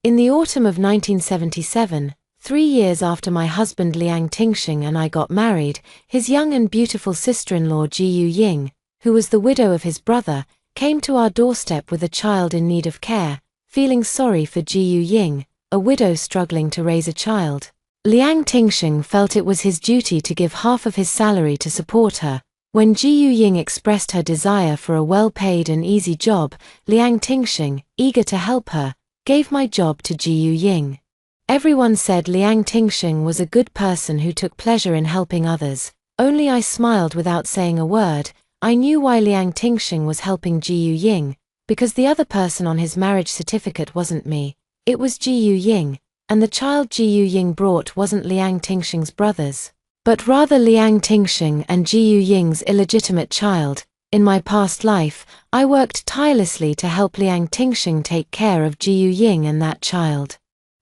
In the autumn of 1977, 3 years after my husband Liang Tingxing and I got married, his young and beautiful sister-in-law Ji Yu Ying, who was the widow of his brother, came to our doorstep with a child in need of care. Feeling sorry for Ji Yu Ying, a widow struggling to raise a child, Liang Tingxing felt it was his duty to give half of his salary to support her. When Ji Yu Ying expressed her desire for a well-paid and easy job, Liang Tingxing, eager to help her, gave my job to Ji Yu Ying. Everyone said Liang Tingxing was a good person who took pleasure in helping others. Only I smiled without saying a word. I knew why Liang Tingxing was helping Ji Yu Ying, because the other person on his marriage certificate wasn't me, it was Ji Yu Ying, and the child Ji Yu Ying brought wasn't Liang Tingxing's brother's, but rather Liang Tingxing and Ji Yu Ying's illegitimate child. In my past life, I worked tirelessly to help Liang Tingxing take care of Ji Yu Ying and that child.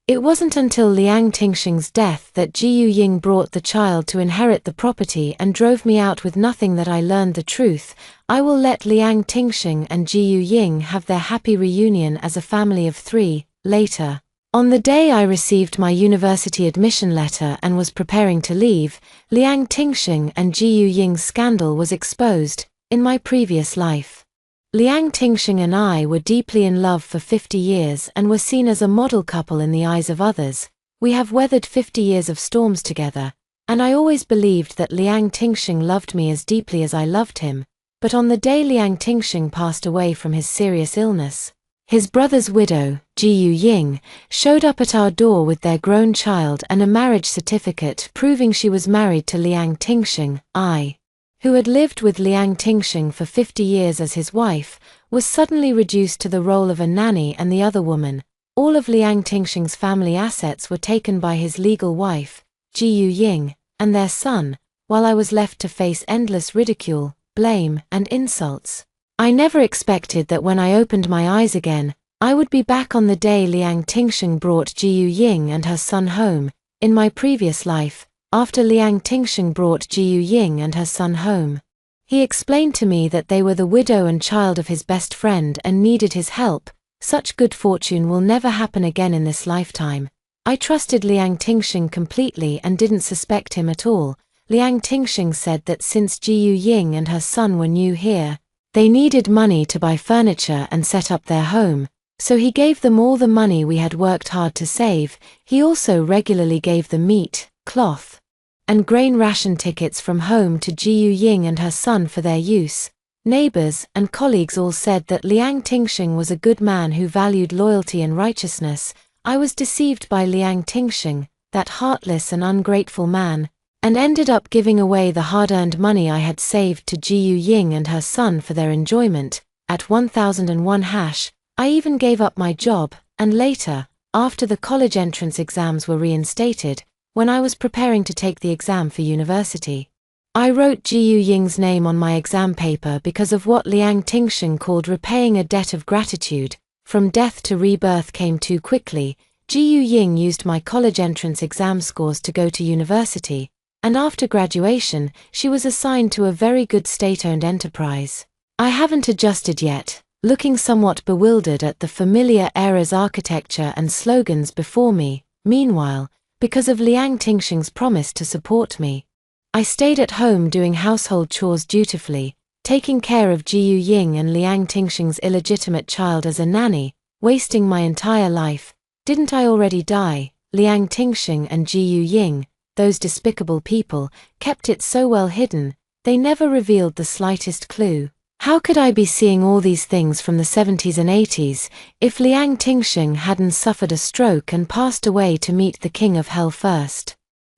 It wasn't until Liang Tingxing's death that Ji Yu Ying brought the child to inherit the property and drove me out with nothing that I learned the truth. I will let Liang Tingxing and Ji Yu Ying have their happy reunion as a family of 3. Later, on the day I received my university admission letter and was preparing to leave, Liang Tingxing and Ji Yu Ying's scandal was exposed. In my previous life, Liang Tingxing and I were deeply in love for 50 years and were seen as a model couple in the eyes of others. We have weathered 50 years of storms together, and I always believed that Liang Tingxing loved me as deeply as I loved him. But on the day Liang Tingxing passed away from his serious illness, his brother's widow, Ji Yu Ying, showed up at our door with their grown child and a marriage certificate proving she was married to Liang Tingxing. I, who had lived with Liang Tingxing for 50 years as his wife, was suddenly reduced to the role of a nanny and the other woman. All of Liang Tingxing's family assets were taken by his legal wife, Ji Yu Ying, and their son, while I was left to face endless ridicule, blame, and insults. I never expected that when I opened my eyes again, I would be back on the day Liang Tingxing brought Ji Yu Ying and her son home. In my previous life, after Liang Tingxing brought Ji Yu Ying and her son home, he explained to me that they were the widow and child of his best friend and needed his help. Such good fortune will never happen again in this lifetime. I trusted Liang Tingxing completely and didn't suspect him at all. Liang Tingxing said that since Ji Yu Ying and her son were new here, they needed money to buy furniture and set up their home, so he gave them all the money we had worked hard to save. He also regularly gave them meat, cloth, and grain ration tickets from home to Ji Yu Ying and her son for their use. Neighbors and colleagues all said that Liang Tingxing was a good man who valued loyalty and righteousness. I was deceived by Liang Tingxing, that heartless and ungrateful man, and ended up giving away the hard-earned money I had saved to Ji Yu Ying and her son for their enjoyment. At 1001 hash, I even gave up my job, and later, after the college entrance exams were reinstated, when I was preparing to take the exam for university, I wrote Ji Yu Ying's name on my exam paper because of what Liang Tingxing called repaying a debt of gratitude. From death to rebirth came too quickly. Ji Yu Ying used my college entrance exam scores to go to university, and after graduation, she was assigned to a very good state-owned enterprise. I haven't adjusted yet, looking somewhat bewildered at the familiar era's architecture and slogans before me. Meanwhile, because of Liang Tingxing's promise to support me, I stayed at home doing household chores dutifully, taking care of Ji Yu Ying and Liang Tingxing's illegitimate child as a nanny, wasting my entire life. Didn't I already die? Liang Tingxing and Ji Yu Ying, those despicable people, kept it so well hidden, they never revealed the slightest clue. How could I be seeing all these things from the 70s and 80s, if Liang Tingxing hadn't suffered a stroke and passed away to meet the king of hell first?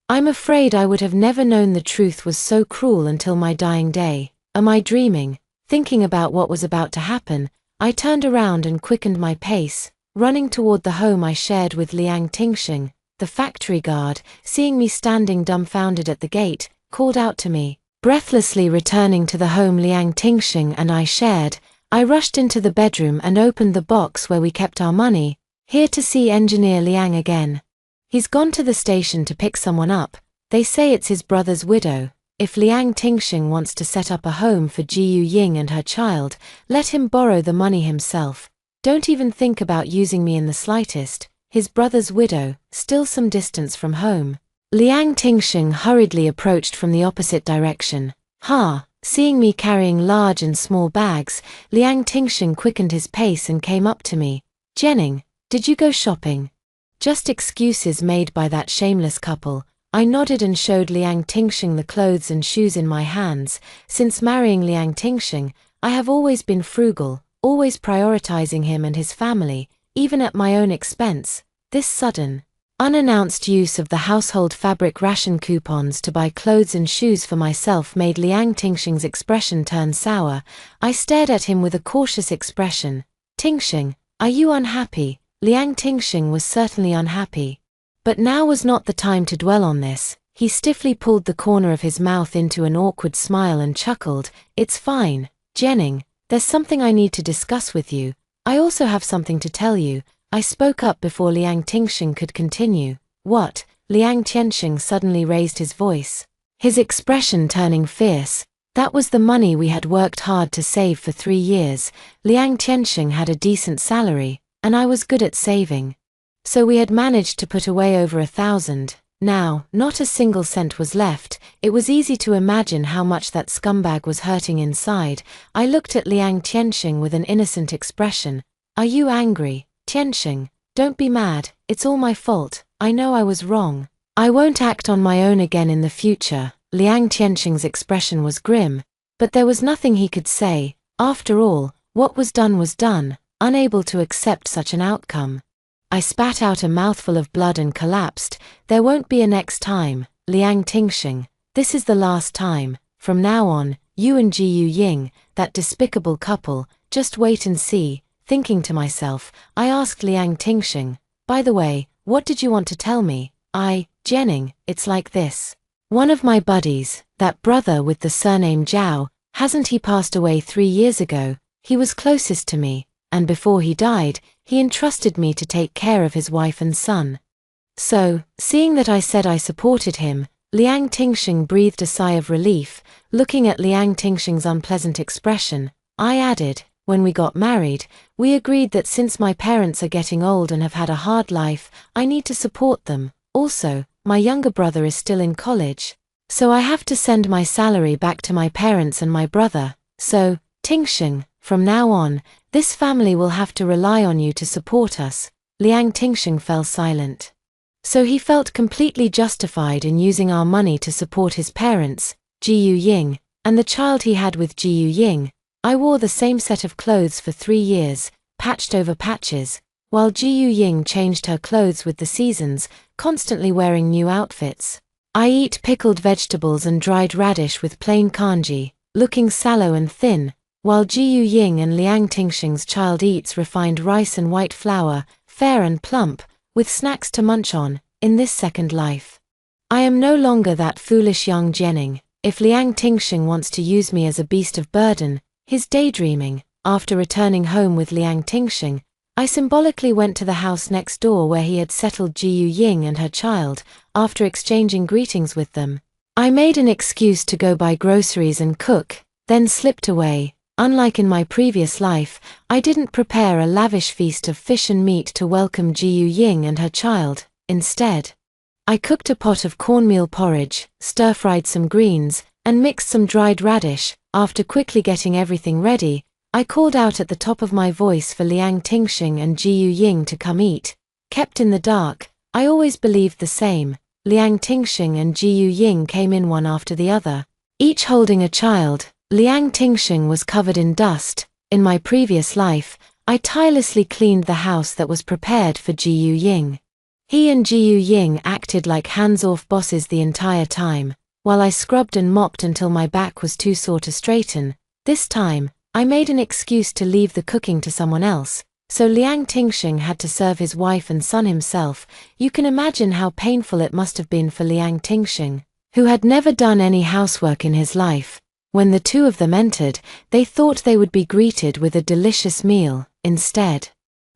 I'm afraid I would have never known the truth was so cruel until my dying day. Am I dreaming? Thinking about what was about to happen, I turned around and quickened my pace, running toward the home I shared with Liang Tingxing. The factory guard, seeing me standing dumbfounded at the gate, called out to me. Breathlessly returning to the home Liang Tingxing and I shared, I rushed into the bedroom and opened the box where we kept our money. Here to see engineer Liang again. He's gone to the station to pick someone up. They say it's his brother's widow. If Liang Tingxing wants to set up a home for Ji Yu Ying and her child, let him borrow the money himself. Don't even think about using me in the slightest. his brother's widow, still some distance from home. Liang Tingsheng hurriedly approached from the opposite direction. Seeing me carrying large and small bags, Liang Tingsheng quickened his pace and came up to me. "Jenning, did you go shopping?" Just excuses made by that shameless couple. I nodded and showed Liang Tingsheng the clothes and shoes in my hands. Since marrying Liang Tingsheng, I have always been frugal, always prioritizing him and his family, even at my own expense. This sudden, unannounced use of the household fabric ration coupons to buy clothes and shoes for myself made Liang Tingsheng's expression turn sour. I stared at him with a cautious expression. "Tingsheng, are you unhappy?" Liang Tingsheng was certainly unhappy. But now was not the time to dwell on this. He stiffly pulled the corner of his mouth into an awkward smile and chuckled. "It's fine, Jenning. There's something I need to discuss with you. I also have something to tell you." I spoke up before Liang Tingsheng could continue. "What?" Liang Tingsheng suddenly raised his voice, his expression turning fierce. That was the money we had worked hard to save for 3 years. Liang Tingsheng had a decent salary, and I was good at saving. So we had managed to put away over 1,000. Now, not a single cent was left. It was easy to imagine how much that scumbag was hurting inside. I looked at Liang Tingsheng with an innocent expression. "Are you angry? Tingsheng, don't be mad, it's all my fault. I know I was wrong. I won't act on my own again in the future." Liang Tingsheng's expression was grim, but there was nothing he could say. After all, what was done, unable to accept such an outcome. I spat out a mouthful of blood and collapsed. "There won't be a next time, Liang Tingsheng. This is the last time. From now on, you and Jiyu Ying, that despicable couple, just wait and see." Thinking to myself, I asked Liang Tingsheng, "By the way, what did you want to tell me?" "Jenning, it's like this. One of my buddies, that brother with the surname Zhao, hasn't he passed away 3 years ago? He was closest to me, and before he died, he entrusted me to take care of his wife and son." So, seeing that I said I supported him, Liang Tingsheng breathed a sigh of relief. Looking at Liang Tingsheng's unpleasant expression, I added, "When we got married, we agreed that since my parents are getting old and have had a hard life, I need to support them. Also, my younger brother is still in college, so I have to send my salary back to my parents and my brother. So, Tingsheng, from now on, this family will have to rely on you to support us." Liang Tingsheng fell silent. So he felt completely justified in using our money to support his parents, Jiyu Ying, and the child he had with Jiyu Ying. I wore the same set of clothes for 3 years, patched over patches, while Jiyu Ying changed her clothes with the seasons, constantly wearing new outfits. I eat pickled vegetables and dried radish with plain kanji, looking sallow and thin, while Jiyu Ying and Liang Tingsheng's child eats refined rice and white flour, fair and plump, with snacks to munch on. In this second life, I am no longer that foolish young Jenning. If Liang Tingsheng wants to use me as a beast of burden, his daydreaming. After returning home with Liang Tingsheng, I symbolically went to the house next door where he had settled Jiyu Ying and her child. After exchanging greetings with them, I made an excuse to go buy groceries and cook, then slipped away. Unlike in my previous life, I didn't prepare a lavish feast of fish and meat to welcome Jiyu Ying and her child. Instead, I cooked a pot of cornmeal porridge, stir-fried some greens, and mixed some dried radish. After quickly getting everything ready, I called out at the top of my voice for Liang Tingsheng and Jiyu Ying to come eat. Kept in the dark, I always believed the same. Liang Tingsheng and Jiyu Ying came in one after the other, each holding a child. Liang Tingsheng was covered in dust. In my previous life, I tirelessly cleaned the house that was prepared for Jiyu Ying. He and Jiyu Ying acted like hands-off bosses the entire time, while I scrubbed and mopped until my back was too sore to straighten. This time, I made an excuse to leave the cooking to someone else, so Liang Tingsheng had to serve his wife and son himself. You can imagine how painful it must have been for Liang Tingsheng, who had never done any housework in his life. When the two of them entered, they thought they would be greeted with a delicious meal. Instead,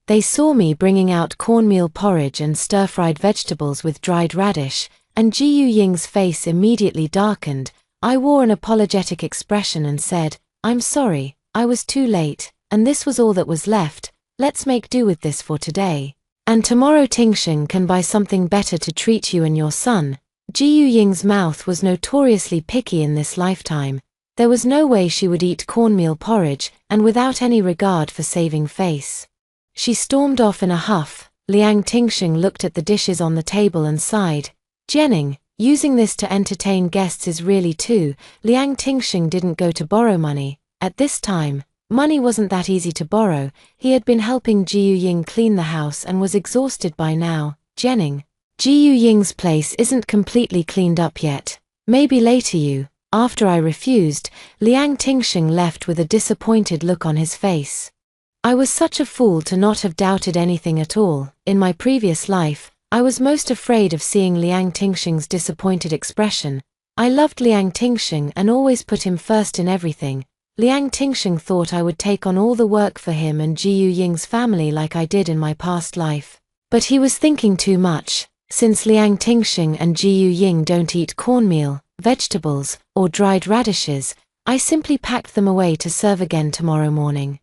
they saw me bringing out cornmeal porridge and stir-fried vegetables with dried radish, and Jiyu Ying's face immediately darkened. I wore an apologetic expression and said, "I'm sorry, I was too late, and this was all that was left. Let's make do with this for today." And tomorrow Tingxing can buy something better to treat you and your son. Ji Yuying's mouth was notoriously picky in this lifetime. There was no way she would eat cornmeal porridge, and without any regard for saving face. She stormed off in a huff. Liang Tingxing looked at the dishes on the table and sighed. Jianing, using this to entertain guests is really too. Liang Tingxing didn't go to borrow money. At this time, money wasn't that easy to borrow. He had been helping Ji Yuying clean the house and was exhausted by now. Jianing, Ji Yuying's place isn't completely cleaned up yet. Maybe later you. After I refused, Liang Tingxing left with a disappointed look on his face. I was such a fool to not have doubted anything at all. In my previous life, I was most afraid of seeing Liang Tingxing's disappointed expression. I loved Liang Tingxing and always put him first in everything. Liang Tingxing thought I would take on all the work for him and Ji Yuying's family like I did in my past life. But he was thinking too much. Since Liang Tingxing and Ji Yuying don't eat cornmeal, vegetables, or dried radishes, I simply packed them away to serve again tomorrow morning.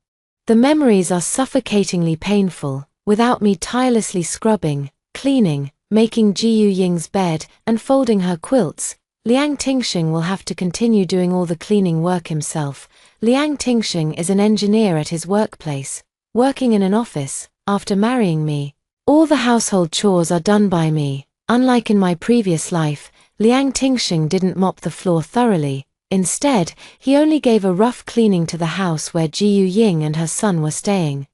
The memories are suffocatingly painful. Without me tirelessly scrubbing, cleaning, making Ji Yuying's bed, and folding her quilts, Liang Tingxing will have to continue doing all the cleaning work himself. Liang Tingxing is an engineer at his workplace, working in an office. After marrying me, all the household chores are done by me. Unlike in my previous life, Liang Tingxing didn't mop the floor thoroughly. Instead, he only gave a rough cleaning to the house where Ji Yuying and her son were staying,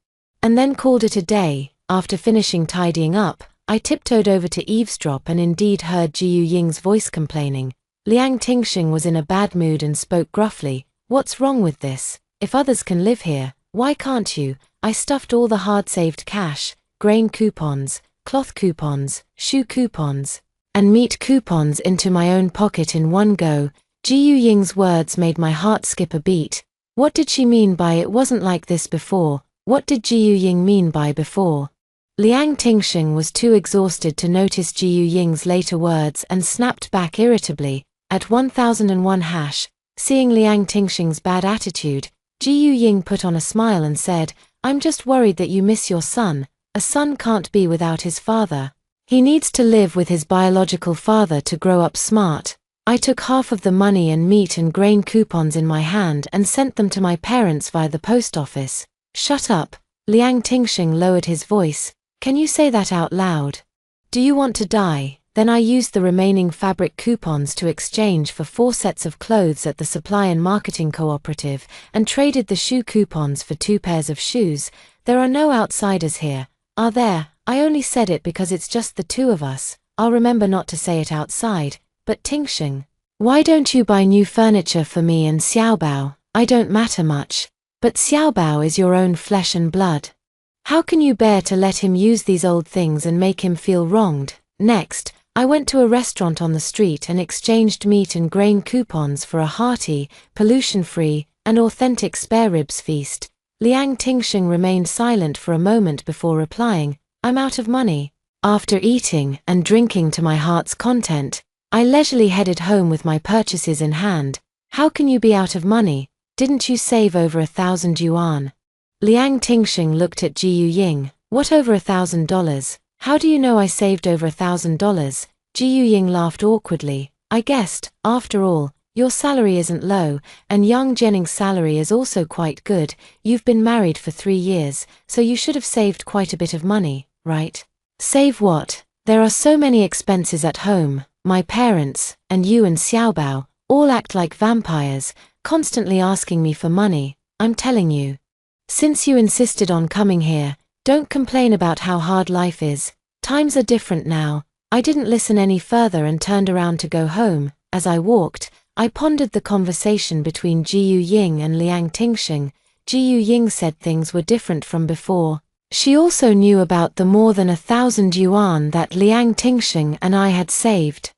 and then called it a day. After finishing tidying up, I tiptoed over to eavesdrop and indeed heard Ji Yuying's voice complaining. Liang Tingxing was in a bad mood and spoke gruffly. What's wrong with this? If others can live here, why can't you? I stuffed all the hard-saved cash, grain coupons, cloth coupons, shoe coupons, and meat coupons into my own pocket in one go. Ji Yuying's words made my heart skip a beat. What did she mean by it wasn't like this before? What did Ji Yuying mean by before? Liang Tingxing was too exhausted to notice Ji Yuying's later words and snapped back irritably. At 1001 hash, seeing Liang Tingxing's bad attitude, Ji Yuying put on a smile and said, I'm just worried that you miss your son. A son can't be without his father. He needs to live with his biological father to grow up smart. I took half of the money and meat and grain coupons in my hand and sent them to my parents via the post office. Shut up. Liang Tingxing lowered his voice. Can you say that out loud? Do you want to die? Then I used the remaining fabric coupons to exchange for 4 sets of clothes at the Supply and Marketing Cooperative and traded the shoe coupons for 2 pairs of shoes. There are no outsiders here, are there? I only said it because it's just the two of us. I'll remember not to say it outside. But Tingxing, why don't you buy new furniture for me and Xiaobao? I don't matter much. But Xiaobao is your own flesh and blood. How can you bear to let him use these old things and make him feel wronged? Next, I went to a restaurant on the street and exchanged meat and grain coupons for a hearty, pollution-free, and authentic spare ribs feast. Liang Tingxing remained silent for a moment before replying, I'm out of money. After eating and drinking to my heart's content, I leisurely headed home with my purchases in hand. How can you be out of money? Didn't you save over 1,000 yuan? Liang Tingxing looked at Ji Yuying. What over $1,000? How do you know I saved over $1,000? Ji Yuying laughed awkwardly. I guessed. After all, your salary isn't low, and young Jennings' salary is also quite good. You've been married for 3 years, so you should have saved quite a bit of money, right? Save what? There are so many expenses at home. My parents, and you and Xiaobao, all act like vampires, constantly asking me for money. I'm telling you. Since you insisted on coming here, don't complain about how hard life is. Times are different now. I didn't listen any further and turned around to go home. As I walked, I pondered the conversation between Ji Yuying and Liang Tingxing. Ji Yuying said things were different from before. She also knew about the more than 1,000 yuan that Liang Tingxing and I had saved.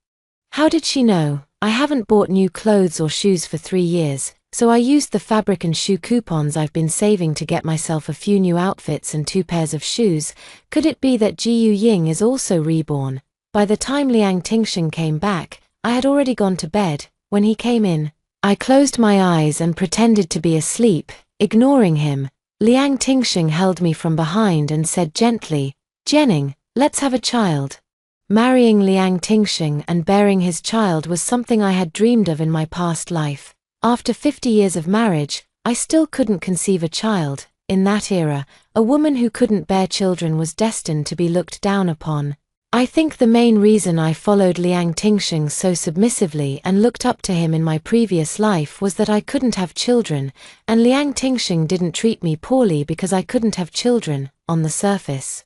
How did she know? I haven't bought new clothes or shoes for 3 years, so I used the fabric and shoe coupons I've been saving to get myself a few new outfits and 2 pairs of shoes. Could it be that Ji Yuying is also reborn? By the time Liang Tingxing came back, I had already gone to bed. When he came in, I closed my eyes and pretended to be asleep, ignoring him. Liang Tingxing held me from behind and said gently, Jianing, let's have a child." Marrying Liang Tingxing and bearing his child was something I had dreamed of in my past life. After 50 years of marriage, I still couldn't conceive a child. In that era, a woman who couldn't bear children was destined to be looked down upon. I think the main reason I followed Liang Tingxing so submissively and looked up to him in my previous life was that I couldn't have children, and Liang Tingxing didn't treat me poorly because I couldn't have children, on the surface.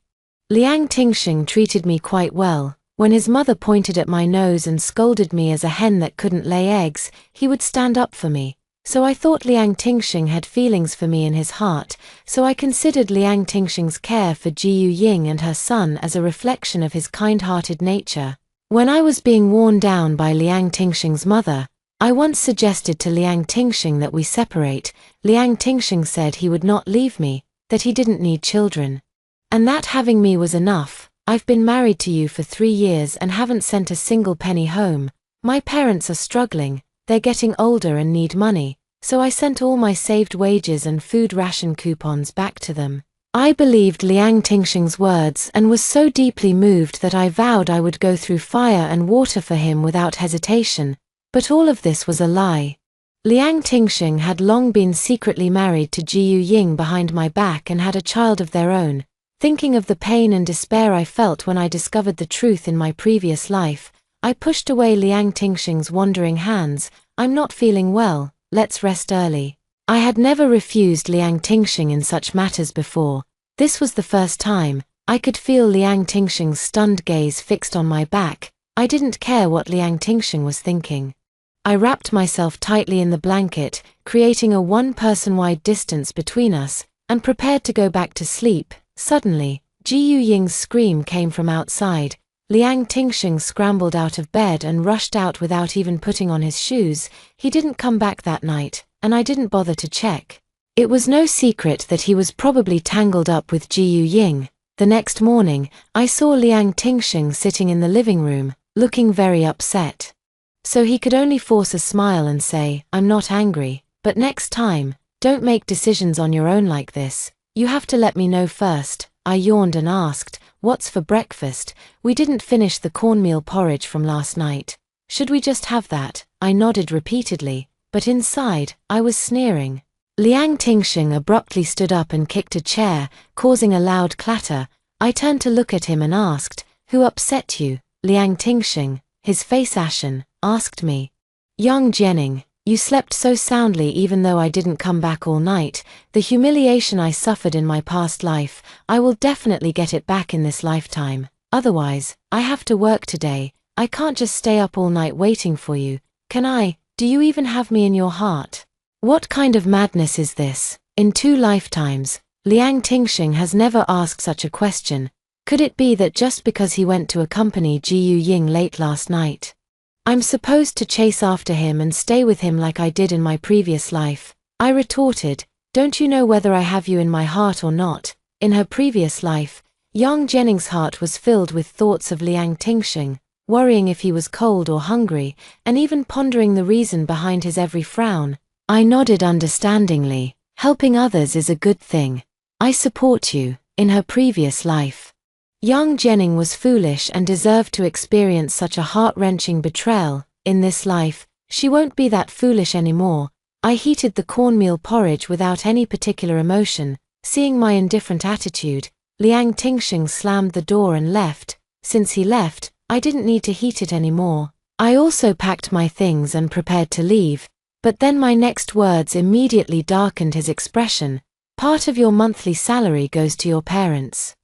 Liang Tingxing treated me quite well. When his mother pointed at my nose and scolded me as a hen that couldn't lay eggs, he would stand up for me. So I thought Liang Tingxing had feelings for me in his heart, so I considered Liang Tingxing's care for Jiyu Ying and her son as a reflection of his kind-hearted nature. When I was being worn down by Liang Tingxing's mother, I once suggested to Liang Tingxing that we separate. Liang Tingxing said he would not leave me, that he didn't need children, and that having me was enough. "I've been married to you for 3 years and haven't sent a single penny home. My parents are struggling. They're getting older and need money, so I sent all my saved wages and food ration coupons back to them." I believed Liang Tingxing's words and was so deeply moved that I vowed I would go through fire and water for him without hesitation, but all of this was a lie. Liang Tingxing had long been secretly married to Jiyu Ying behind my back and had a child of their own. Thinking of the pain and despair I felt when I discovered the truth in my previous life, I pushed away Liang Tingxing's wandering hands. "I'm not feeling well, let's rest early." I had never refused Liang Tingxing in such matters before. This was the first time. I could feel Liang Tingxing's stunned gaze fixed on my back. I didn't care what Liang Tingxing was thinking. I wrapped myself tightly in the blanket, creating a one-person-wide distance between us, and prepared to go back to sleep. Suddenly, Jiyu Ying's scream came from outside. Liang Tingxing scrambled out of bed and rushed out without even putting on his shoes. He didn't come back that night, and I didn't bother to check. It was no secret that he was probably tangled up with Jiyu Ying. The next morning, I saw Liang Tingxing sitting in the living room, looking very upset. So he could only force a smile and say, "I'm not angry, but next time, don't make decisions on your own like this. You have to let me know first." I yawned and asked, "What's for breakfast? We didn't finish the cornmeal porridge from last night. Should we just have that?" I nodded repeatedly, but inside, I was sneering. Liang Tingxing abruptly stood up and kicked a chair, causing a loud clatter. I turned to look at him and asked, "Who upset you?" Liang Tingxing, his face ashen, asked me, "Young Jianing, you slept so soundly even though I didn't come back all night. The humiliation I suffered in my past life, I will definitely get it back in this lifetime. Otherwise, I have to work today. I can't just stay up all night waiting for you. Can I? Do you even have me in your heart? What kind of madness is this? In 2 lifetimes, Liang Tingxing has never asked such a question. Could it be that just because he went to accompany Jiyu Ying late last night, I'm supposed to chase after him and stay with him like I did in my previous life?" I retorted, "Don't you know whether I have you in my heart or not?" In her previous life, Yang Jianing's heart was filled with thoughts of Liang Tingxing, worrying if he was cold or hungry, and even pondering the reason behind his every frown. I nodded understandingly. "Helping others is a good thing. I support you." In her previous life, Yang Jianing was foolish and deserved to experience such a heart-wrenching betrayal. In this life, she won't be that foolish anymore. I heated the cornmeal porridge without any particular emotion. Seeing my indifferent attitude, Liang Tingxing slammed the door and left. Since he left, I didn't need to heat it anymore. I also packed my things and prepared to leave, but then my next words immediately darkened his expression. "Part of your monthly salary goes to your parents,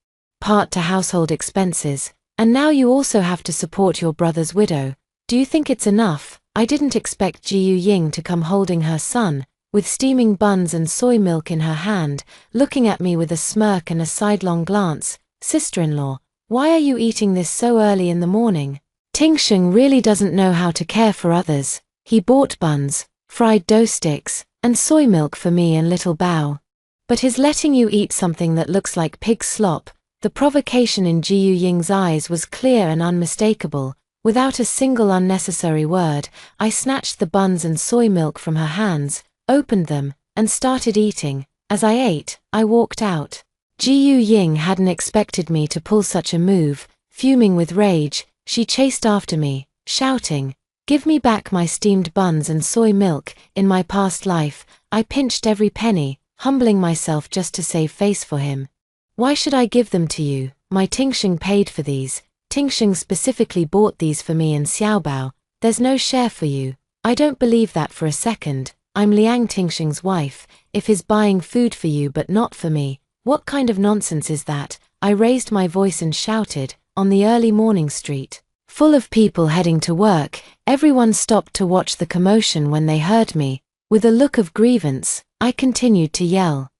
part to household expenses, and now you also have to support your brother's widow. Do you think it's enough?" I didn't expect Jiyu Ying to come holding her son, with steaming buns and soy milk in her hand, looking at me with a smirk and a sidelong glance. "Sister-in-law, why are you eating this so early in the morning?" Tingxing really doesn't know how to care for others. He bought buns, fried dough sticks, and soy milk for me and little Bao. But his letting you eat something that looks like pig slop. The provocation in Jiyu Ying's eyes was clear and unmistakable. Without a single unnecessary word, I snatched the buns and soy milk from her hands, opened them, and started eating. As I ate, I walked out. Ji Ying hadn't expected me to pull such a move. Fuming with rage, she chased after me, shouting, "Give me back my steamed buns and soy milk. In my past life, I pinched every penny, humbling myself just to save face for him. Why should I give them to you? My Tingsheng paid for these. Tingsheng specifically bought these for me and Xiaobao. There's no share for you. I don't believe that for a second. I'm Liang Tingsheng's wife. If he's buying food for you but not for me, what kind of nonsense is that?" I raised my voice and shouted. On the early morning street, full of people heading to work, everyone stopped to watch the commotion when they heard me. With a look of grievance, I continued to yell.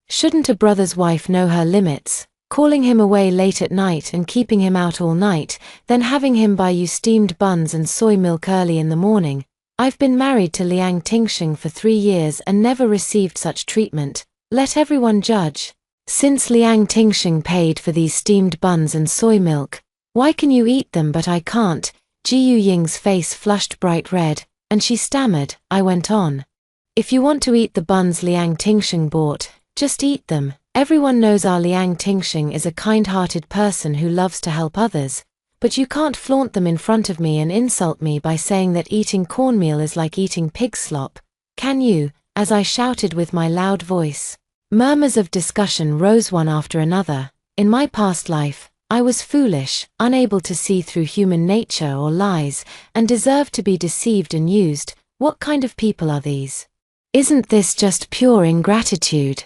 Shouldn't a brother's wife know her limits? Calling him away late at night and keeping him out all night, then having him buy you steamed buns and soy milk early in the morning. I've been married to Liang Tingsheng for 3 years and never received such treatment. Let everyone judge. Since Liang Tingsheng paid for these steamed buns and soy milk, why can you eat them but I can't? Ji Ying's face flushed bright red, and she stammered. I went on. If you want to eat the buns Liang Tingsheng bought, just eat them. Everyone knows our Liang Tingsheng is a kind-hearted person who loves to help others, but you can't flaunt them in front of me and insult me by saying that eating cornmeal is like eating pig slop. Can you? As I shouted with my loud voice. Murmurs of discussion rose one after another. In my past life, I was foolish, unable to see through human nature or lies, and deserved to be deceived and used. What kind of people are these? Isn't this just pure ingratitude?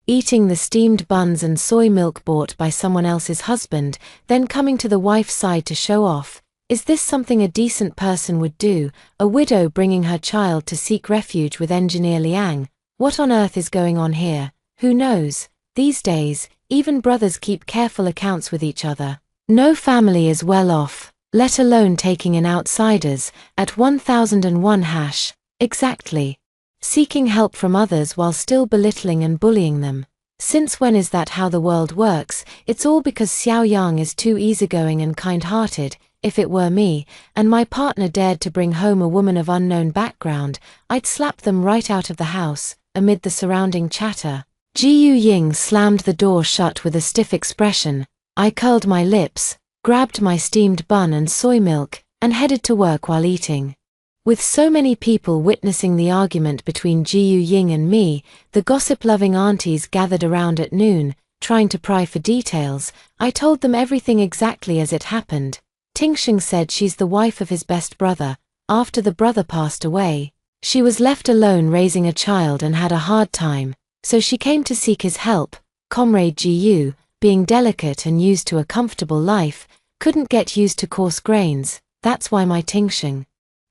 Eating the steamed buns and soy milk bought by someone else's husband, then coming to the wife's side to show off. Is this something a decent person would do? A widow bringing her child to seek refuge with Engineer Liang? What on earth is going on here? Who knows? These days, even brothers keep careful accounts with each other. No family is well off, let alone taking in outsiders. At 1001 hash. Exactly. Seeking help from others while still belittling and bullying them. Since when is that how the world works? It's all because Xiao Yang is too easygoing and kind-hearted. If it were me, and my partner dared to bring home a woman of unknown background, I'd slap them right out of the house. Amid the surrounding chatter, Ji Ying slammed the door shut with a stiff expression. I curled my lips, grabbed my steamed bun and soy milk, and headed to work while eating. With so many people witnessing the argument between Ji Ying and me, the gossip-loving aunties gathered around at noon, trying to pry for details. I told them everything exactly as it happened. Tingsheng said she's the wife of his best brother. After the brother passed away, she was left alone raising a child and had a hard time. So she came to seek his help. Comrade Ji, being delicate and used to a comfortable life, couldn't get used to coarse grains. That's why my Tingsheng,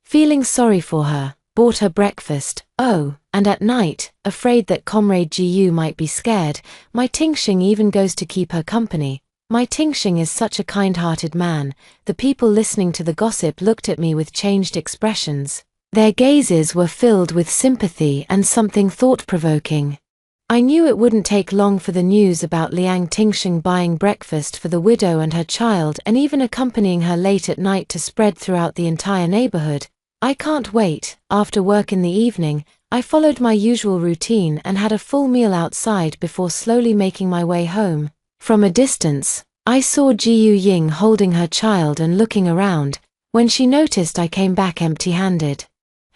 feeling sorry for her, bought her breakfast. Oh, and at night, afraid that Comrade Ji might be scared, my Tingsheng even goes to keep her company. My Tingsheng is such a kind-hearted man. The people listening to the gossip looked at me with changed expressions. Their gazes were filled with sympathy and something thought-provoking. I knew it wouldn't take long for the news about Liang Tingsheng buying breakfast for the widow and her child and even accompanying her late at night to spread throughout the entire neighborhood. I can't wait. After work in the evening, I followed my usual routine and had a full meal outside before slowly making my way home. From a distance, I saw Ji Ying holding her child and looking around. When she noticed I came back empty-handed,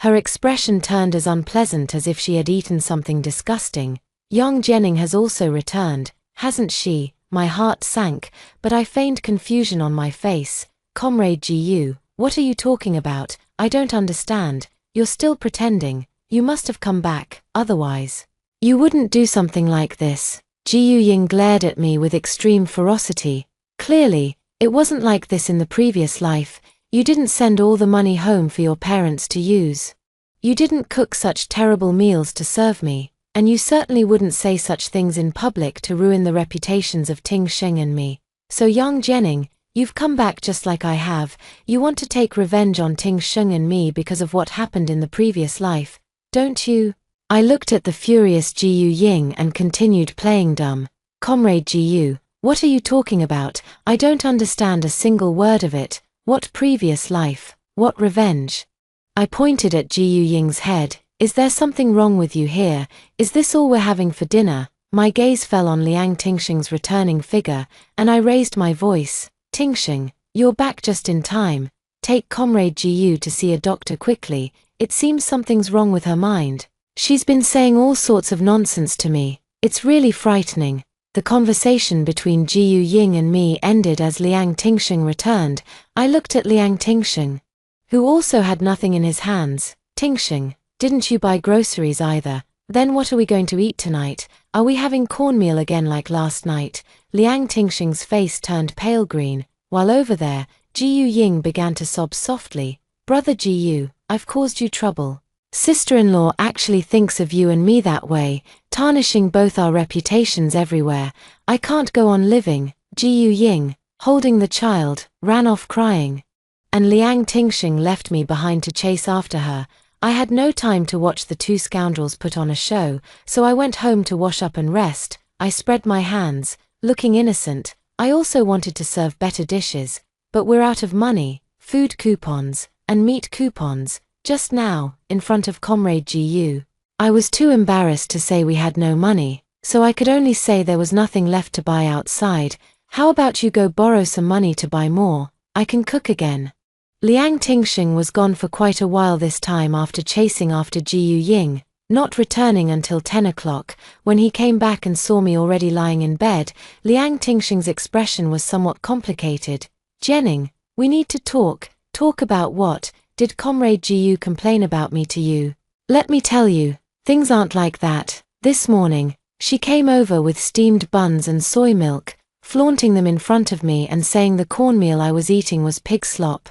her expression turned as unpleasant as if she had eaten something disgusting. Yang Jianing has also returned, hasn't she? My heart sank, but I feigned confusion on my face. Comrade Ji, what are you talking about? I don't understand. You're still pretending. You must have come back, otherwise you wouldn't do something like this. Ji Ying glared at me with extreme ferocity. Clearly, it wasn't like this in the previous life. You didn't send all the money home for your parents to use. You didn't cook such terrible meals to serve me. And you certainly wouldn't say such things in public to ruin the reputations of Tingsheng and me. So Yang Jianing, you've come back just like I have. You want to take revenge on Tingsheng and me because of what happened in the previous life, don't you? I looked at the furious Ji Ying and continued playing dumb. Comrade Ji, what are you talking about? I don't understand a single word of it. What previous life? What revenge? I pointed at Ji Ying's head. Is there something wrong with you here? Is this all we're having for dinner? My gaze fell on Liang Tingxing's returning figure, and I raised my voice. Tingxing, you're back just in time. Take Comrade Jiyu to see a doctor quickly. It seems something's wrong with her mind. She's been saying all sorts of nonsense to me. It's really frightening. The conversation between Jiyu Ying and me ended as Liang Tingxing returned. I looked at Liang Tingxing, who also had nothing in his hands. Tingxing, didn't you buy groceries either? Then what are we going to eat tonight? Are we having cornmeal again like last night? Liang Tingxing's face turned pale green, while over there, Jiyu Ying began to sob softly. Brother Jiyu, I've caused you trouble. Sister-in-law actually thinks of you and me that way, tarnishing both our reputations everywhere. I can't go on living. Jiyu Ying, holding the child, ran off crying. And Liang Tingxing left me behind to chase after her. I had no time to watch the two scoundrels put on a show, so I went home to wash up and rest. I spread my hands, looking innocent. I also wanted to serve better dishes, but we're out of money, food coupons, and meat coupons. Just now, in front of Comrade Jiyu, I was too embarrassed to say we had no money, so I could only say there was nothing left to buy outside. How about you go borrow some money to buy more? I can cook again. Liang Tingxing was gone for quite a while this time after chasing after Jiyu Ying, not returning until 10 o'clock. When he came back and saw me already lying in bed, Liang Tingxing's expression was somewhat complicated. Jianing, we need to talk. Talk about what? Did Comrade Jiyu complain about me to you? Let me tell you, things aren't like that. This morning, she came over with steamed buns and soy milk, flaunting them in front of me and saying the cornmeal I was eating was pig slop.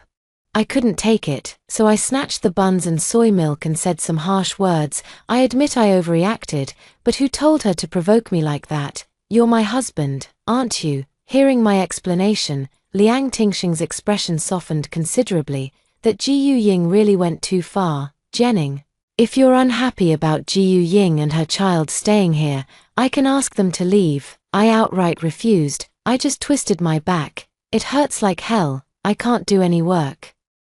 I couldn't take it, so I snatched the buns and soy milk and said some harsh words. I admit I overreacted, but who told her to provoke me like that? You're my husband, aren't you? Hearing my explanation, Liang Tingxing's expression softened considerably. That Jiyu Ying really went too far. Jianing, if you're unhappy about Jiyu Ying and her child staying here, I can ask them to leave. I outright refused. I just twisted my back. It hurts like hell. I can't do any work.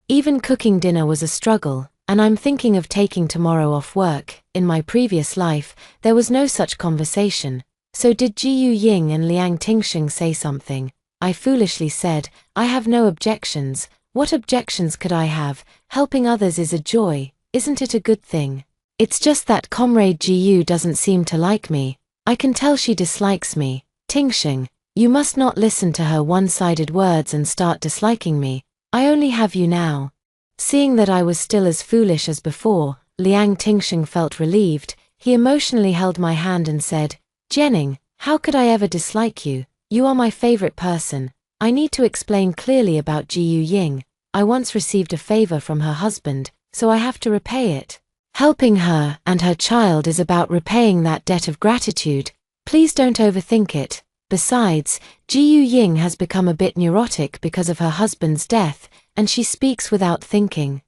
Even cooking dinner was a struggle, and I'm thinking of taking tomorrow off work. In my previous life, there was no such conversation. So did Jiyu Ying and Liang Tingxing say something? I foolishly said, I have no objections. What objections could I have? Helping others is a joy, isn't it a good thing? It's just that Comrade Jiyu doesn't seem to like me. I can tell she dislikes me. Tingxing, you must not listen to her one-sided words and start disliking me. I only have you now. Seeing that I was still as foolish as before, Liang Tingxing felt relieved. He emotionally held my hand and said, Jianing, how could I ever dislike you? You are my favorite person. I need to explain clearly about Jiyu Ying. I once received a favor from her husband, so I have to repay it. Helping her and her child is about repaying that debt of gratitude. Please don't overthink it. Besides, Jiyu Ying has become a bit neurotic because of her husband's death, and she speaks without thinking.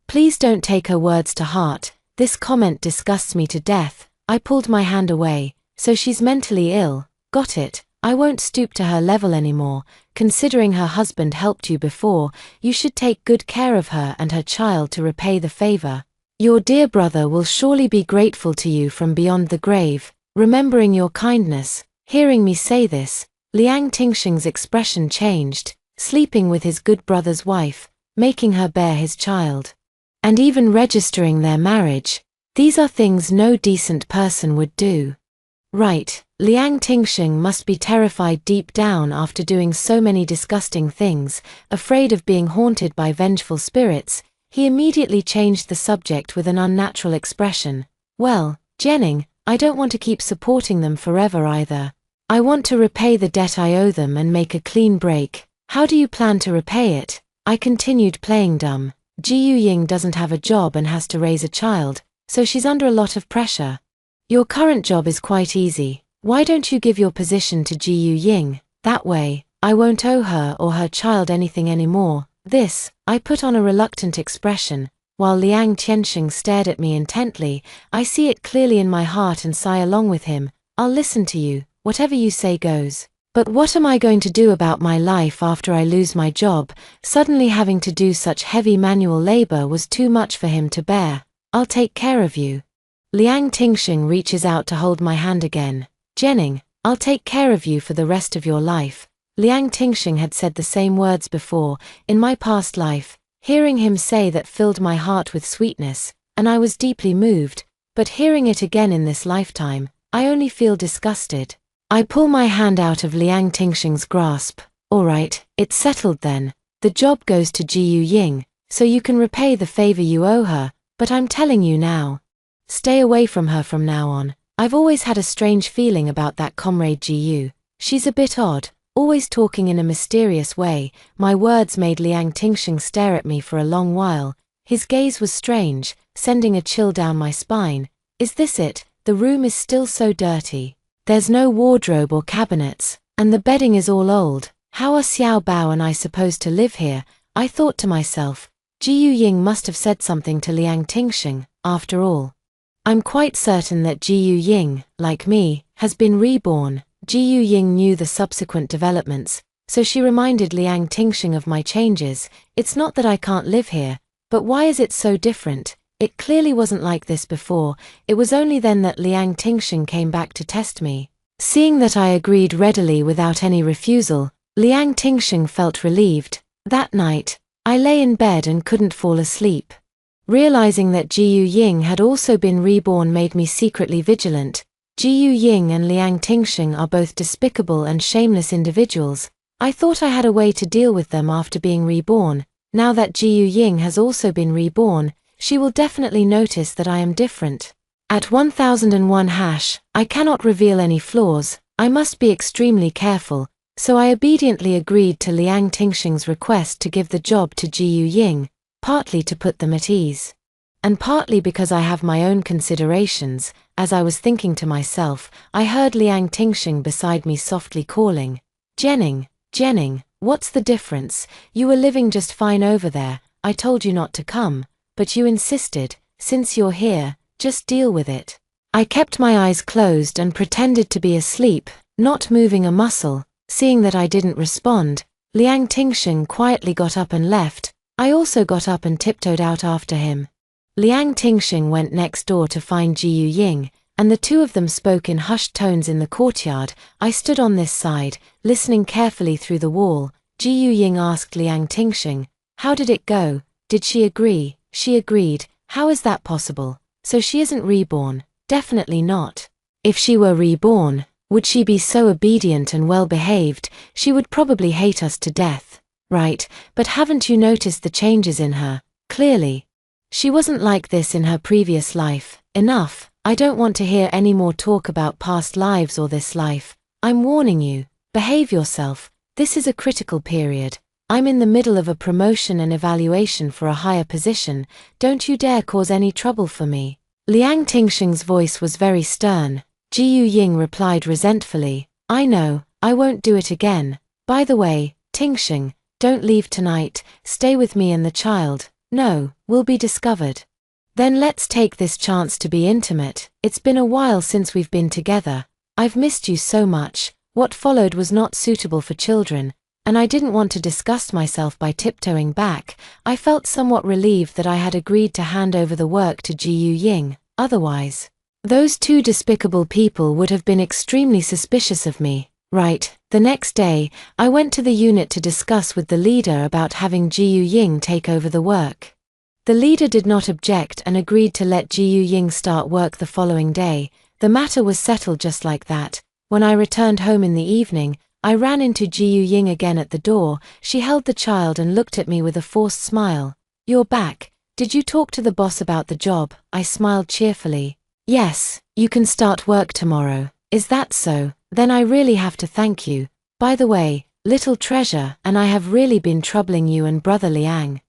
Please don't take her words to heart. This comment disgusts me to death. I pulled my hand away. So she's mentally ill. Got it. I won't stoop to her level anymore. Considering her husband helped you before, you should take good care of her and her child to repay the favor. Your dear brother will surely be grateful to you from beyond the grave, remembering your kindness. Hearing me say this, Liang Tingxing's expression changed, sleeping with his good brother's wife, making her bear his child, and even registering their marriage. These are things no decent person would do. Right, Liang Tingxing must be terrified deep down after doing so many disgusting things, afraid of being haunted by vengeful spirits. He immediately changed the subject with an unnatural expression. Well, Jianing, I don't want to keep supporting them forever either. I want to repay the debt I owe them and make a clean break. How do you plan to repay it? I continued playing dumb. Jiyu Ying doesn't have a job and has to raise a child, so she's under a lot of pressure. Your current job is quite easy. Why don't you give your position to Jiyu Ying? That way, I won't owe her or her child anything anymore. This, I put on a reluctant expression, while Liang Tingxing stared at me intently. I see it clearly in my heart and sigh along with him. I'll listen to you, whatever you say goes. But what am I going to do about my life after I lose my job? Suddenly having to do such heavy manual labor was too much for him to bear. I'll take care of you. Liang Tingxing reaches out to hold my hand again. Jenning, I'll take care of you for the rest of your life. Liang Tingxing had said the same words before, in my past life. Hearing him say that filled my heart with sweetness, and I was deeply moved, but hearing it again in this lifetime, I only feel disgusted. I pull my hand out of Liang Tingxing's grasp. All right, it's settled then. The job goes to Jiyu Ying, so you can repay the favor you owe her, but I'm telling you now. Stay away from her from now on. I've always had a strange feeling about that comrade Jiyu. She's a bit odd, always talking in a mysterious way. My words made Liang Tingxing stare at me for a long while. His gaze was strange, sending a chill down my spine. Is this it? The room is still so dirty. There's no wardrobe or cabinets, and the bedding is all old. How are Xiao Bao and I supposed to live here? I thought to myself. Jiyu Ying must have said something to Liang Tingxing, after all. I'm quite certain that Jiyu Ying, like me, has been reborn. Jiyu Ying knew the subsequent developments, so she reminded Liang Tingxing of my changes. It's not that I can't live here, but why is it so different? It clearly wasn't like this before. It was only then that Liang Tingxing came back to test me. Seeing that I agreed readily without any refusal, Liang Tingxing felt relieved. That night, I lay in bed and couldn't fall asleep. Realizing that Jiyu Ying had also been reborn made me secretly vigilant. Jiyu Ying and Liang Tingxing are both despicable and shameless individuals. I thought I had a way to deal with them after being reborn. Now that Jiyu Ying has also been reborn, she will definitely notice that I am different. At 1001 hash, I cannot reveal any flaws. I must be extremely careful, so I obediently agreed to Liang Tingxing's request to give the job to Jiyu Ying, partly to put them at ease. And partly because I have my own considerations. As I was thinking to myself, I heard Liang Tingxing beside me softly calling, Jenning, Jenning, what's the difference? You were living just fine over there. I told you not to come, but you insisted. Since you're here, just deal with it. I kept my eyes closed and pretended to be asleep, not moving a muscle. Seeing that I didn't respond, Liang Tingxing quietly got up and left. I also got up and tiptoed out after him. Liang Tingxing went next door to find Jiyu Ying, and the two of them spoke in hushed tones in the courtyard. I stood on this side, listening carefully through the wall. Jiyu Ying asked Liang Tingxing, how did it go? Did she agree? She agreed. How is that possible? So she isn't reborn? Definitely not. If she were reborn, would she be so obedient and well-behaved? She would probably hate us to death. Right, but haven't you noticed the changes in her? Clearly. She wasn't like this in her previous life. Enough. I don't want to hear any more talk about past lives or this life. I'm warning you. Behave yourself. This is a critical period. I'm in the middle of a promotion and evaluation for a higher position. Don't you dare cause any trouble for me. Liang Tingxing's voice was very stern. Jiyu Ying replied resentfully, I know, I won't do it again. By the way, Tingxing, don't leave tonight. Stay with me and the child. No, we'll be discovered. Then let's take this chance to be intimate. It's been a while since we've been together. I've missed you so much. What followed was not suitable for children, and I didn't want to disgust myself by tiptoeing back. I felt somewhat relieved that I had agreed to hand over the work to Jiyu Ying. Otherwise, those two despicable people would have been extremely suspicious of me. Right, the next day, I went to the unit to discuss with the leader about having Jiyu Ying take over the work. The leader did not object and agreed to let Jiyu Ying start work the following day. The matter was settled just like that. When I returned home in the evening, I ran into Jiyu Ying again at the door. She held the child and looked at me with a forced smile. You're back. Did you talk to the boss about the job? I smiled cheerfully. Yes, you can start work tomorrow. Is that so? Then I really have to thank you. By the way, little treasure and I have really been troubling you and brother Liang.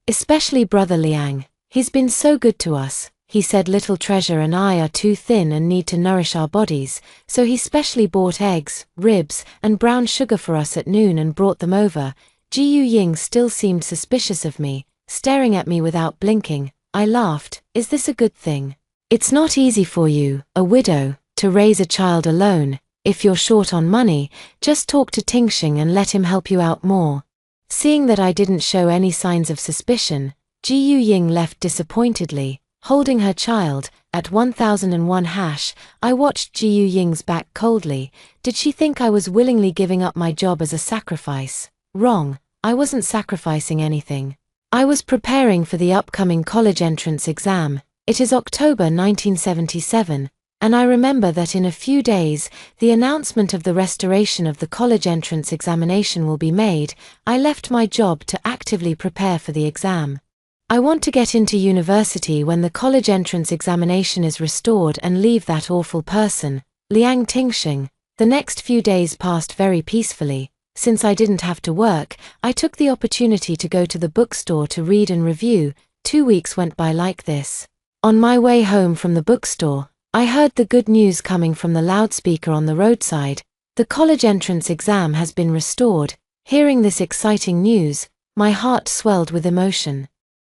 Especially brother Liang. He's been so good to us. He said little treasure and I are too thin and need to nourish our bodies, so he specially bought eggs, ribs, and brown sugar for us at noon and brought them over. Jiyu Ying still seemed suspicious of me, staring at me without blinking. I laughed. Is this a good thing? It's not easy for you, a widow, to raise a child alone. If you're short on money, just talk to Tingxing and let him help you out more. Seeing that I didn't show any signs of suspicion, Jiyu Ying left disappointedly. Holding her child, at 1001 hash, I watched Ji Yu Ying's back coldly. Did she think I was willingly giving up my job as a sacrifice? Wrong, I wasn't sacrificing anything. I was preparing for the upcoming college entrance exam. It is October 1977, and I remember that in a few days, the announcement of the restoration of the college entrance examination will be made. I left my job to actively prepare for the exam. I want to get into university when the college entrance examination is restored and leave that awful person, Liang Tingxing. The next few days passed very peacefully. Since I didn't have to work, I took the opportunity to go to the bookstore to read and review. 2 weeks went by like this. On my way home from the bookstore, I heard the good news coming from the loudspeaker on the roadside. The college entrance exam has been restored. Hearing this exciting news, my heart swelled with emotion.